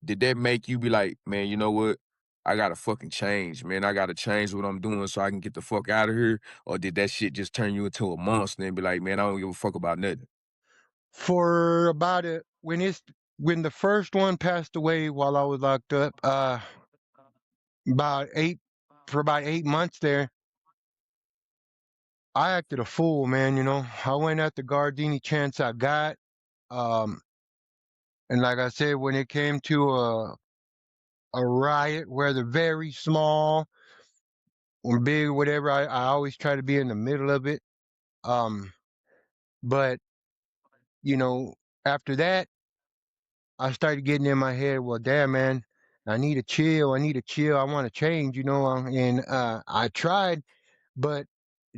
did that make you be like, man, you know what? I gotta fucking change, man. I gotta change what I'm doing so I can get the fuck out of here. Or did that shit just turn you into a monster and be like, man, I don't give a fuck about nothing? For about it when when the first one passed away while I was locked up, about eight for about 8 months there, I acted a fool, man. I went at the guards any chance I got. Um, and like I said, when it came to a riot, whether very small or big, whatever, I always try to be in the middle of it. Um, but you know, after that, I started getting in my head, well, damn, man, I need to chill. I need to chill. I want to change, and I tried, but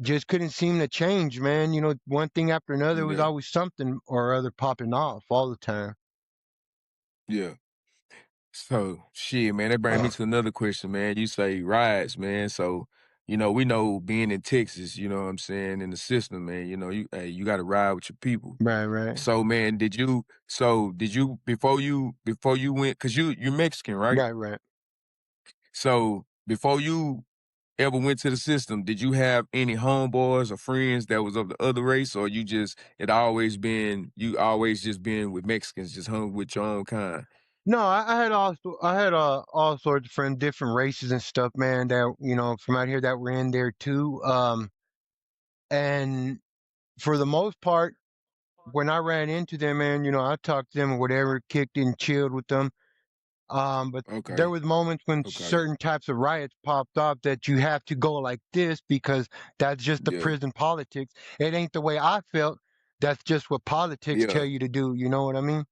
just couldn't seem to change, man. One thing after another was Yeah, always something or other popping off all the time. yeah. So shit, man, that brings me to another question, man. You say riots, man. So, we know being in Texas, you know what I'm saying, in the system, man, you gotta ride with your people. Right, right, So, man, did you before you went, cause you're Mexican, right? right, right. So before you ever went to the system, did you have any homeboys or friends that was of the other race, or you always just been with Mexicans, just hung with your own kind? No, I had all sorts of friends, different races and stuff, man. That from out here that were in there too. And for the most part, when I ran into them, man, I talked to them or whatever, kicked and chilled with them. But there Okay, was moments when okay, certain types of riots popped up that you have to go like this because that's just the yeah, prison politics. It ain't the way I felt. That's just what politics tell yeah, you to do. You know what I mean?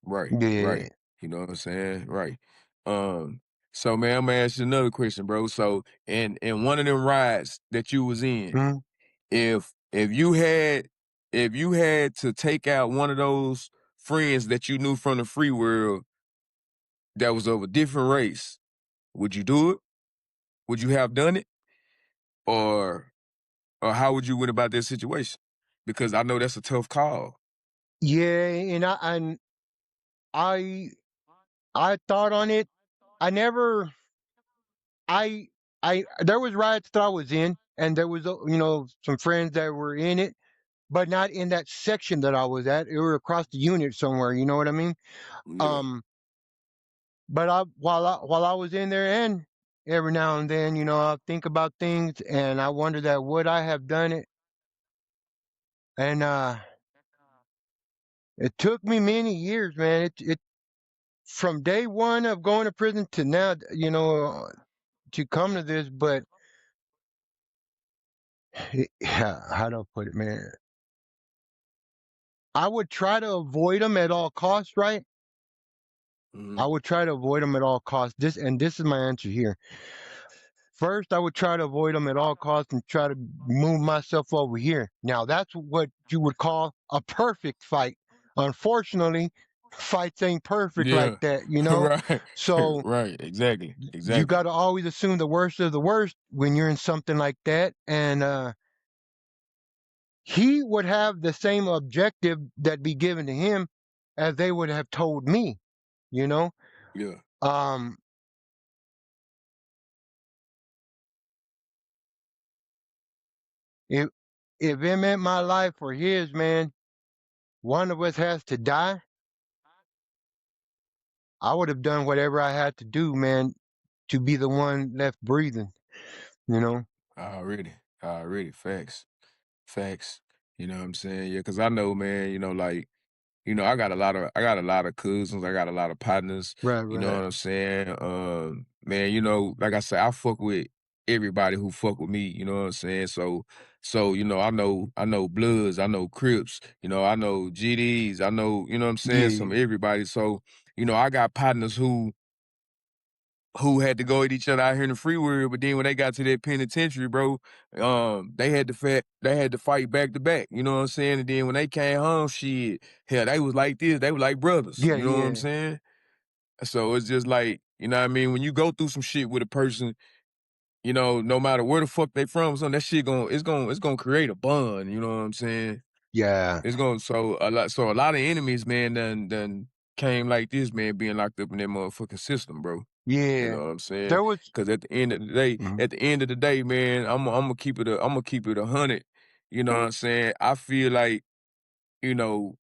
right, Yeah. right. You know what I'm saying, right? Um, so man, I'm gonna ask you another question, bro. So, in one of them rides that you was in, Mhm. if you had to take out one of those friends that you knew from the free world that was of a different race, would you do it? Would you have done it? Or how would you went about that situation? Because I know that's a tough call. Yeah, and I thought on it. I never. I there was riots that I was in, and there was some friends that were in it, but not in that section that I was at. It were across the unit somewhere. You know what I mean? Yeah. Um, but while I was in there, and every now and then, I think about things, and I wonder that would I have done it? And it took me many years, man. It from day one of going to prison to now, to come to this. But how do I put it, man? I would try to avoid them at all costs, right? Hmm. I would try to avoid them at all costs. This is my answer here. First, I would try to avoid them at all costs and try to move myself over here. Now, that's what you would call a perfect fight. Unfortunately, fights ain't perfect like Yeah. that, Right. So Right. Exactly. you got Exactly. to always assume the worst of the worst when you're in something like that. And he would have the same objective that be given to him as they would have told me, you know? Yeah. Um, if if it meant my life or his, man, one of us has to die. I would have done whatever I had to do, man, to be the one left breathing. You know? Already. Already. Facts. Facts. You know what I'm saying? Yeah, because I know, man, like, I got a lot of cousins, I got a lot of partners, Right, you know right. what I'm saying? Man, like I said, I fuck with everybody who fuck with me, you know what I'm saying? So, I know Bloods, I know Crips, I know GDs, I know, you know what I'm saying, Yeah, some everybody. So, I got partners who had to go at each other out here in the free world, but then when they got to that penitentiary, bro, they had to fight back to back. You know what I'm saying? And then when they came home, shit, hell, they was like this. They were like brothers. yeah, You know what I'm yeah, saying? So it's just like, you know what I mean? When you go through some shit with a person, no matter where the fuck they from, something that shit it's gonna create a bond. You know what I'm saying? yeah, It's gonna so a lot of enemies, man, done came like this, man, being locked up in that motherfucking system, bro. You yeah. know what I'm saying? There was. Because Mhm. at the end of the day, man, I'm gonna keep it 100. You know what I'm saying? I feel like, you know,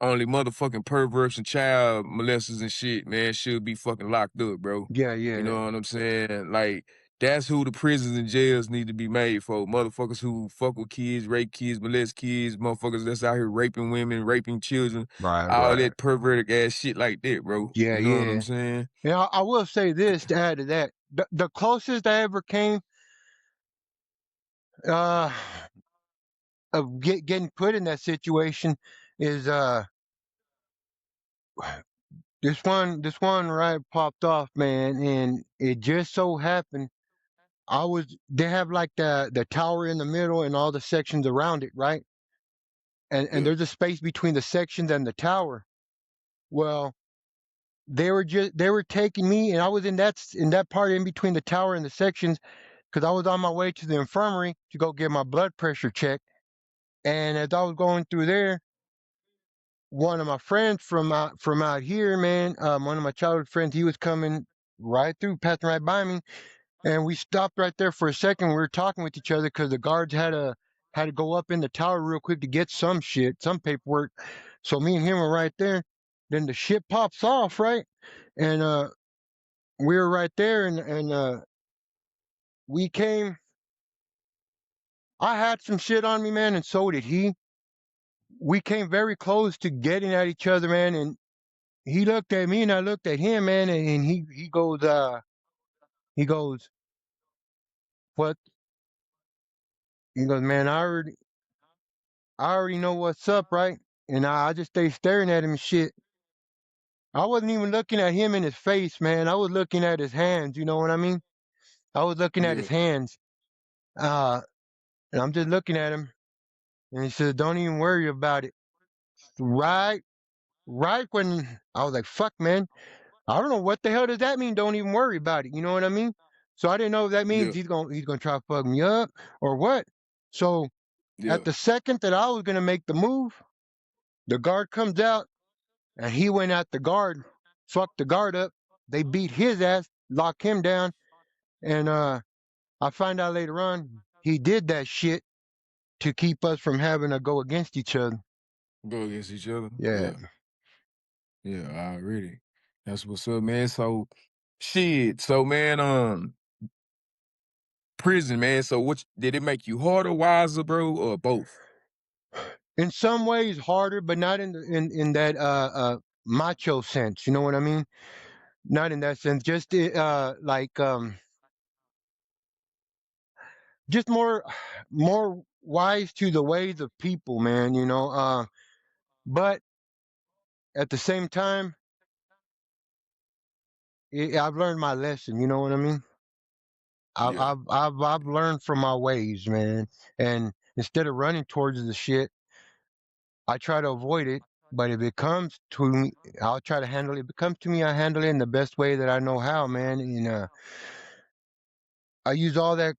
only motherfucking perverts and child molesters and shit, man, should be fucking locked up, bro. Yeah, You yeah. know what I'm saying? Like, that's who the prisons and jails need to be made for. Motherfuckers who fuck with kids, rape kids, molest kids, motherfuckers that's out here raping women, raping children, Right, all right. that perverted ass shit like that, bro. Yeah, You know what I'm yeah. saying? And I will say this to add to that. The closest I ever came uh of getting put in that situation is this one riot popped off, man, and it just so happened they have like the tower in the middle and all the sections around it, right? And Yeah, there's a space between the sections and the tower. Well, they were taking me, and I was in that part in between the tower and the sections because I was on my way to the infirmary to go get my blood pressure checked. And as I was going through there, one of my friends from out here, man, one of my childhood friends, he was coming right through, passing right by me, and we stopped right there for a second. We were talking with each other because the guards had to go up in the tower real quick to get some shit, some paperwork. So me and him were right there. Then the shit pops off, right? And we were right there, and we came. I had some shit on me, man, and so did he. We came very close to getting at each other, man, and he looked at me and I looked at him, man, and he goes, what? He goes, man, I already know what's up, right? And I just stayed staring at him and shit. I wasn't even looking at him in his face, man. I was looking at his hands, you know what I mean? I was looking at his yeah. hands. Uh, and I'm just looking at him, and he said, don't even worry about it. Right, right when I was like, fuck, man. I don't know what the hell does that mean. Don't even worry about it. You know what I mean? So I didn't know if that means Yeah, he's gonna try to fuck me up or what. So at yeah. the second that I was gonna make the move, the guard comes out and he went at the guard, fucked the guard up. They beat his ass, locked him down, and I find out later on he did that shit to keep us from having to go against each other. Go against each other. Yeah. Yeah, yeah, already. That's what's up, man. So, shit. So, man, prison, man. So, what did it make you harder, wiser, bro, or both? In some ways harder, but not in that macho sense. You know what I mean? Not in that sense. Just like just more wise to the ways of people, man. But at the same time, I've learned my lesson. You know what I mean? I've Yeah, I've I've I've learned from my ways, man. And instead of running towards the shit, I try to avoid it. But if it comes to me, I'll try to handle it. If it comes to me, I handle it in the best way that I know how, man. And I use all that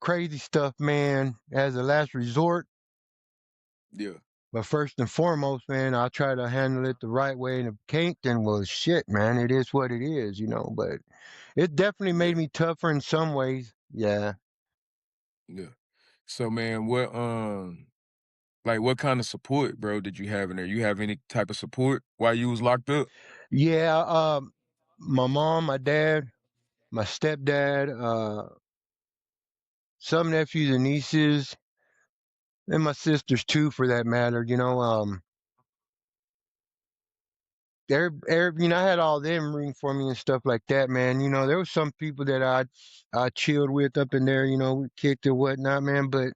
crazy stuff, man, as a last resort. yeah, But first and foremost, man, I'll try to handle it the right way. And if it can't, then well, shit, man, it is what it is. But it definitely made yeah, me tougher in some ways. Yeah. yeah. So, man, what kind of support, bro, did you have in there? You have any type of support while you was locked up? Yeah. My mom, my dad, my stepdad, some nephews and nieces, and my sisters too, for that matter. I had all them rooting for me and stuff like that, man. There was some people that I chilled with up in there. We kicked or whatnot, man. But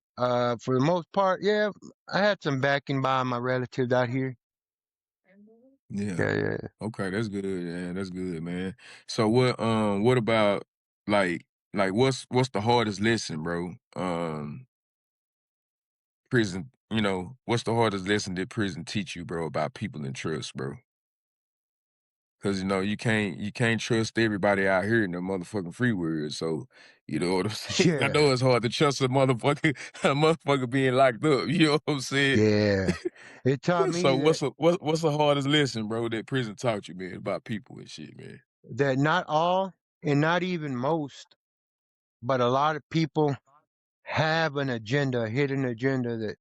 for the most part, yeah, I had some backing by my relatives out here. Yeah. Yeah, yeah. Okay, that's good. Yeah, that's good, man. So, what about like, what's the hardest lesson, bro? Prison. What's the hardest lesson that prison teach you, bro, about people and trust, bro? Cause you can't trust everybody out here in the motherfucking free world. So you know what I'm saying. I Yeah, know it's hard to trust a motherfucker, a motherfucker being locked up. You know what I'm saying. yeah. It taught So me what's the hardest lesson, bro, that prison taught you, man, about people and shit, man? that not all and not even most, but a lot of people have an agenda, a hidden agenda that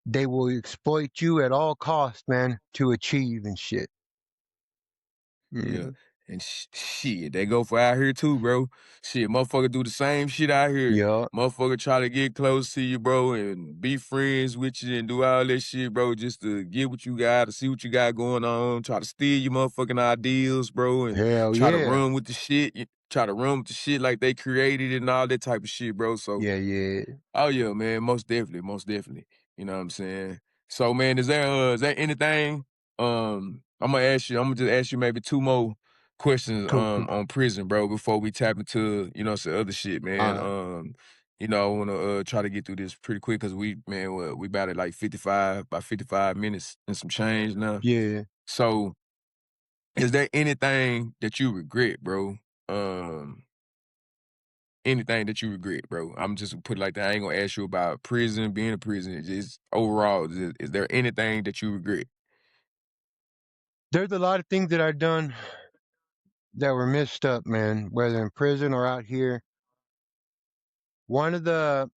they will exploit you at all costs, man, to achieve and shit. Yeah. Mm. And shit, they go for out here too, bro. Shit, motherfucker do the same shit out here. Yeah. Motherfucker try to get close to you, bro, and be friends with you and do all that shit, bro, just to get what you got, to see what you got going on, try to steal your motherfucking ideals, bro, and Hell try to yeah. run with the shit. Try to run with the shit like they created it and all that type of shit, bro. So, Yeah, yeah. oh yeah, man, most definitely, most definitely. You know what I'm saying? So, man, is there anything? I'm gonna just ask you maybe two more questions Cool, cool. on prison, bro, before we tap into, some other shit, man. All right. I wanna try to get through this pretty quick because we about at like 55 minutes and some change now. Yeah. So is there anything that you regret, bro? Um Anything that you regret, bro? I'm just gonna put it like that. I ain't gonna ask you about prison, being a prison. It's just overall, is there anything that you regret? There's a lot of things that I've done that were messed up, man, whether in prison or out here. One of the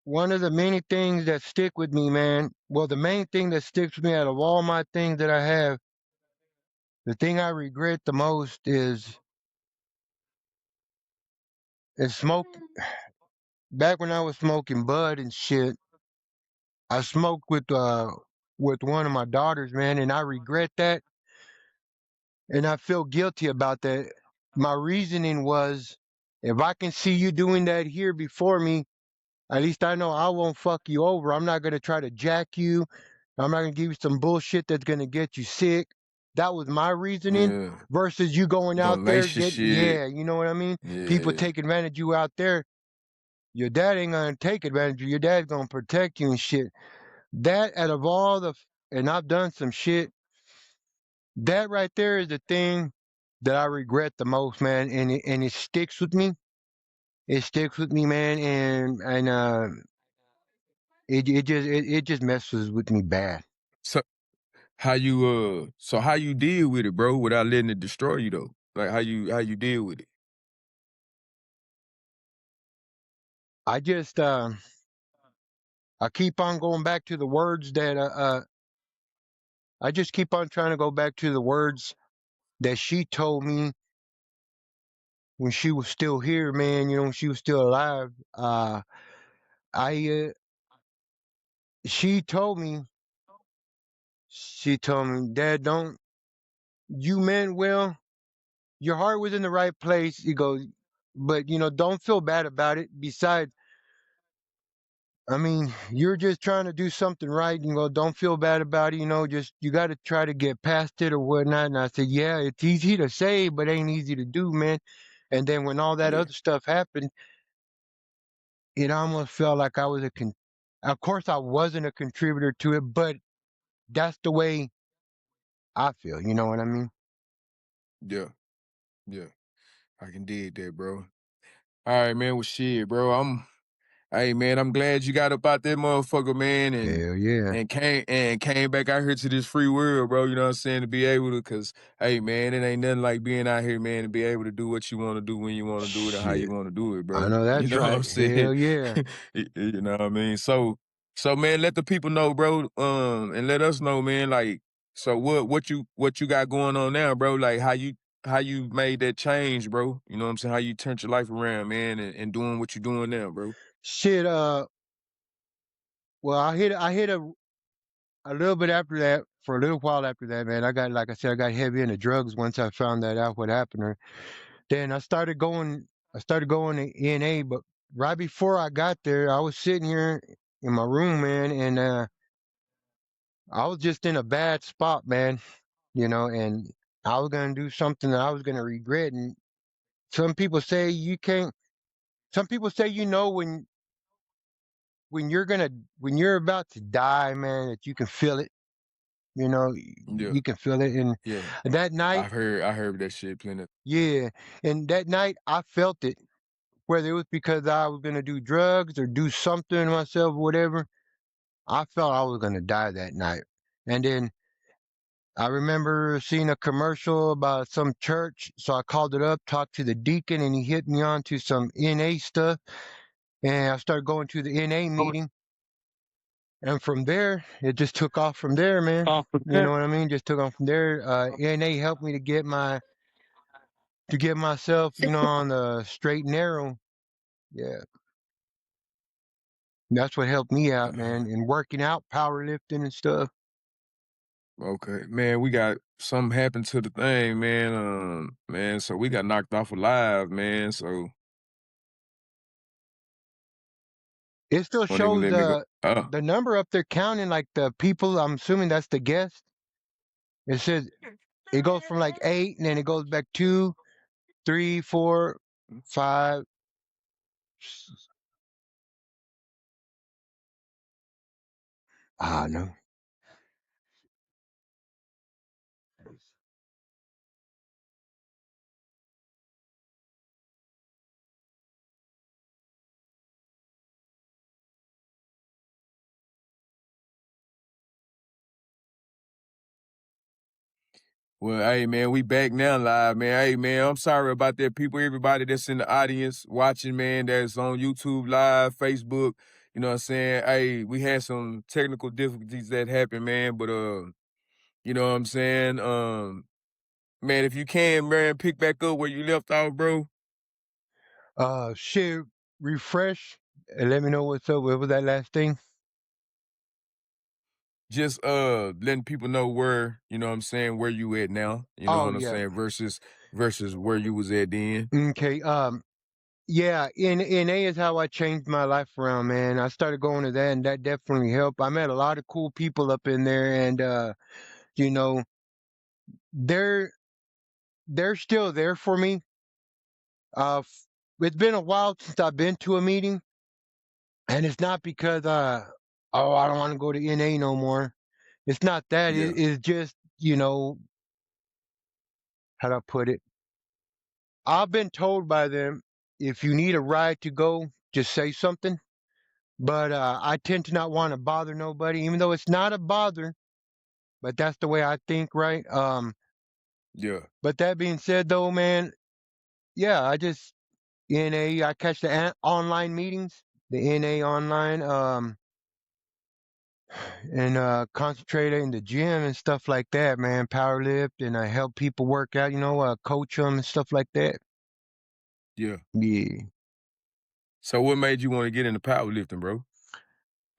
one of the many things that stick with me, man. Well, the main thing that sticks with me out of all my things that I have, the thing I regret the most is smoke. Back when I was smoking bud and shit, I smoked with one of my daughters, man, and I regret that, and I feel guilty about that. My reasoning was, if I can see you doing that here before me, at least I know I won't fuck you over. I'm not gonna try to jack you. I'm not gonna give you some bullshit that's gonna get you sick. That was my reasoning Yeah, versus you going out gonna there lace your getting, shit. yeah, you know what I mean? People Yeah, take advantage of you out there. Your dad ain't gonna take advantage of you. Your dad's gonna protect you and shit. That out of all and I've done some shit, that right there is the thing that I regret the most, man. And it sticks with me. It sticks with me, man. And it just messes with me bad. So how you deal with it, bro, without letting it destroy you though? Like how you deal with it? I just I keep on going back to the words that I just keep on trying to go back to the words that she told me when she was still here, man. You know, when she was still alive. I she told me, Dad, don't you meant well. Your heart was in the right place. You go, but don't feel bad about it. Besides, I mean, you're just trying to do something right. Don't feel bad about it. Just you got to try to get past it or whatnot. And I said, yeah, it's easy to say, but ain't easy to do, man. And then when all that Yeah, other stuff happened, it almost felt like I was of course, I wasn't a contributor to it, but that's the way I feel. You know what I mean? yeah, yeah. I can dig that, bro. All right, man. Well, shit, bro. Hey man, I'm glad you got up out that motherfucker, man, and Hell yeah. and came back out here to this free world, bro. You know what I'm saying? To be able to, cause hey man, it ain't nothing like being out here, man, to be able to do what you want to do when you want to do it and how you Shit. want to do it, I bro. know You that's know what I'm right. saying? Hell yeah. You know what I mean? So man, let the people know, bro. And let us know, man. Like, so what you got going on now, bro? Like how you made that change, bro? You know what I'm saying? How you turned your life around, man, and doing what you're doing now, bro. Shit. Well, I hit a little bit after that. For a little while after that, man, like I said, I got heavy into drugs once I found that out what happened. Then I started going to NA, but right before I got there, I was sitting here in my room, man, and I was just in a bad spot, man. And I was gonna do something that I was gonna regret. And some people say you can't. Some people say when when you're about to die, man, that you can feel it. Yeah. You can feel it. And Yeah, that night, I heard that shit plenty. yeah, and that night I felt it. Whether it was because I was gonna do drugs or do something to myself, whatever, I felt I was gonna die that night. And then I remember seeing a commercial about some church, so I called it up, talked to the deacon, and he hit me on to some NA stuff. and I started going to the NA meeting. And from there, it just took off from there, man. You know what I mean? Just took off from there. NA helped me to get myself, on the straight and narrow. Yeah. That's what helped me out, man. And working out, powerlifting and stuff. Okay, man, we got something happened to the thing, man. Man, so we got knocked off alive, man. So It still won't even shows let me go. the number up there counting, like the people. I'm assuming that's the guest. It says it goes from like 8, and then it goes back 2, 3, 4, 5. No. Well, hey man, we back now live, man. Hey man, I'm sorry about that, people. Everybody that's in the audience watching, man, that's on YouTube Live, Facebook. You know what I'm saying? Hey, we had some technical difficulties that happened, man. But you know what I'm saying? Man, if you can, man, pick back up where you left off, bro. Share, refresh, and let me know what's up. What was that last thing? Just letting people know where, you know what I'm saying, where you at now, you know Oh what I'm yeah. saying, versus where you was at then. Okay. Yeah. NA is how I changed my life around, man. I started going to that, and that definitely helped. I met a lot of cool people up in there, and you know, they're they're still there for me. It's been a while since I've been to a meeting, and it's not because I don't want to go to NA no more. It's not that. Yeah, It's just, how do I put it? I've been told by them, if you need a ride to go, just say something. But I tend to not want to bother nobody, even though it's not a bother. But that's the way I think, right? yeah, But that being said, though, man, yeah, I just NA. I catch the online meetings, the NA online, and concentrate in the gym and stuff like that, man. Power lift, and I help people work out, coach them and stuff like that. yeah. Yeah. So what made you want to get into powerlifting, bro?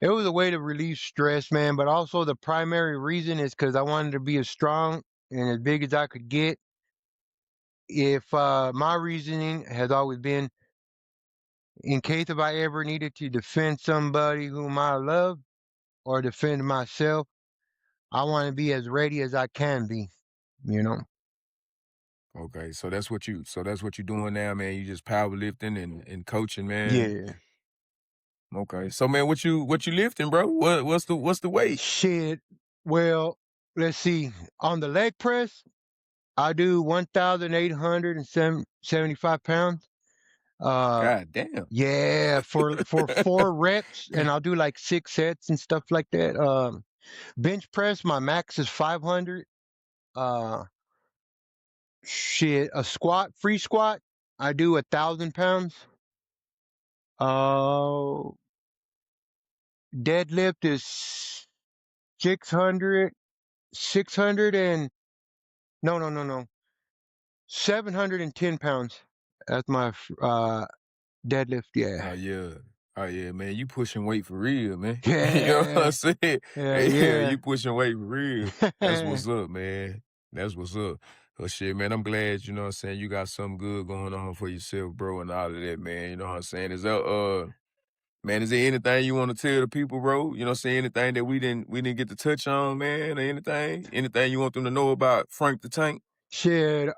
It was a way to relieve stress, man, but also the primary reason is because I wanted to be as strong and as big as I could get. If my reasoning has always been, in case if I ever needed to defend somebody whom I love or defend myself, I want to be as ready as I can be, you know? Okay, so that's what you doing now, man. You just powerlifting and coaching, man. Yeah. Okay. So man, what you lifting, bro? What's the weight? Shit. Well, let's see. On the leg press, I do 1,875 pounds. Uh, God damn. yeah, for 4 reps, and I'll do like 6 sets and stuff like that. Bench press, my max is 500. Uh, a free squat, I do 1,000 pounds. Uh, Deadlift is 600, 600 and no, 710 pounds. That's my deadlift. Yeah. Oh yeah. Oh yeah, man. You pushing weight for real, man. You know what I'm Yeah. saying? Yeah, Yeah. you pushing weight for real. That's Yeah. what's up, man. That's what's up. Oh shit, man. I'm glad, you know what I'm saying, you got something good going on for yourself, bro, and all of that, man. You know what I'm saying? Man, is there anything you want to tell the people, bro? You know what I'm saying? Anything that we didn't get to touch on, man, or anything? Anything you want them to know about Frank the Tank? Shit.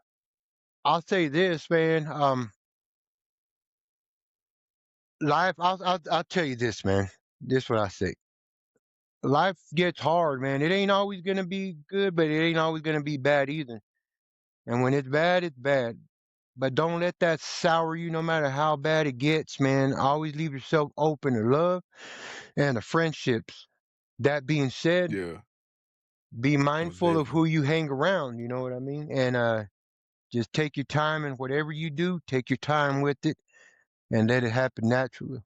I'll say this, man. Life. I'll tell you this, man. This is what I say. Life gets hard, man. It ain't always gonna be good, but it ain't always gonna be bad either. And when it's bad, it's bad. But don't let that sour you, no matter how bad it gets, man. Always leave yourself open to love and to friendships. That being said, Yeah, be most mindful of who definitely. you hang around. You know what I mean? And just take your time, and whatever you do, take your time with it and let it happen naturally.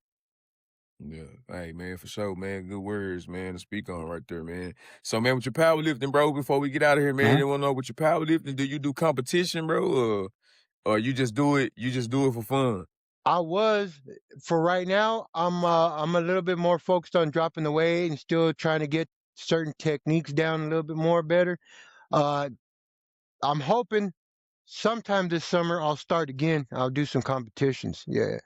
Yeah. Hey, man, for sure, man. Good words, man, to speak on right there, man. So, man, with your powerlifting, bro, before we get out of here, man, Mhm. they want to know with your powerlifting, do you do competition, bro, or you just do it for fun? I was for right now. I'm a little bit more focused on dropping the weight and still trying to get certain techniques down a little bit more better. Uh, I'm hoping sometime this summer I'll start again. I'll do some competitions. Yeah,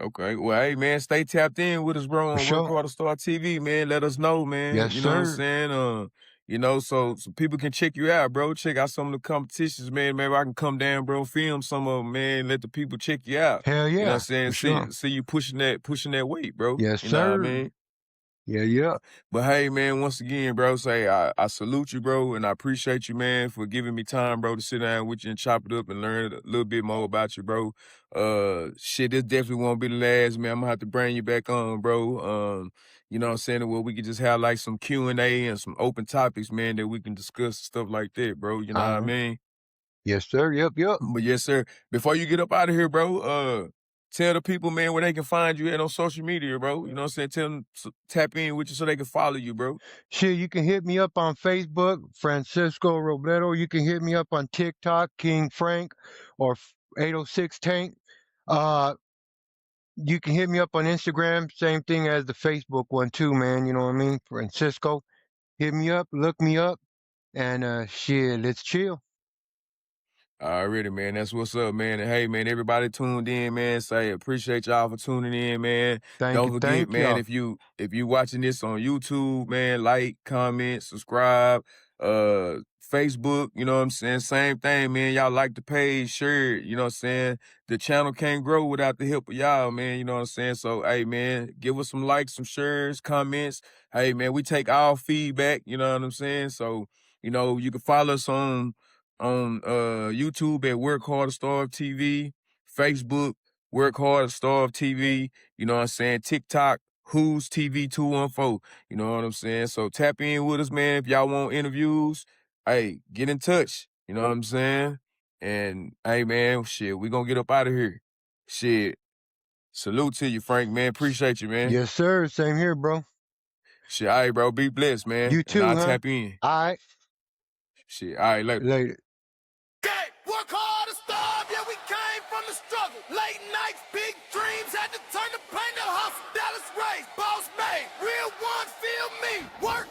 Okay. Well, hey, man, stay tapped in with us, bro, for on Work sure. Hard to Start TV, man. Let us know, man. Yes, You know what I'm sir. saying? So people can check you out, bro. Check out some of the competitions, man. Maybe I can come down, bro, film some of them, man. Let the people check you out. Hell You know what I'm yeah, saying? for sure. See you pushing that weight, bro. Yes, You know what I sir. mean? Yeah, yeah. But hey, man, once again, bro, I salute you, bro, and I appreciate you, man, for giving me time, bro, to sit down with you and chop it up and learn a little bit more about you, bro. Shit, this definitely won't be the last, man. I'm gonna have to bring you back on, bro. You know what I'm saying? Well, we could just have like some Q&A and some open topics, man, that we can discuss stuff like that, bro. You know what All I right. mean? Yes, sir. Yep, yep. But yes, sir. Before you get up out of here, bro, tell the people, man, where they can find you at on social media, bro. You know what I'm saying? Tell them tap in with you so they can follow you, bro. Shit, you can hit me up on Facebook, Francisco Robledo. You can hit me up on TikTok, King Frank, or 806 Tank. Uh, you can hit me up on Instagram, same thing as the Facebook one too, man. You know what I mean? Francisco. Hit me up, look me up, and shit, let's chill. Already, man. That's what's up, man. And hey, man, everybody tuned in, man. Say appreciate y'all for tuning in, man. Don't forget, Thank man, y'all. if you watching this on YouTube, man, like, comment, subscribe. Facebook, you know what I'm saying? Same thing, man. Y'all like the page, share it, you know what I'm saying? The channel can't grow without the help of y'all, man. You know what I'm saying? So, hey, man, give us some likes, some shares, comments. Hey, man, we take all feedback, you know what I'm saying? So, you can follow us on YouTube at Work Hard to Starve TV, Facebook, Work Hard to Starve TV, you know what I'm saying? TikTok, Who's TV 214, you know what I'm saying? So tap in with us, man. If y'all want interviews, hey, get in touch, you know what I'm saying? And hey, man, shit, we gonna get up out of here. Shit, salute to you, Frank, man. Appreciate you, man. Yes, sir. Same here, bro. Shit, all right, bro. Be blessed, man. You And too, I'll huh? tap in. All right. Shit, all right, later. Later. Gang, work hard to starve, yeah, we came from the struggle. Late nights, big dreams, had to turn the pain to hustle. Dallas raised, boss made, real ones feel me. Work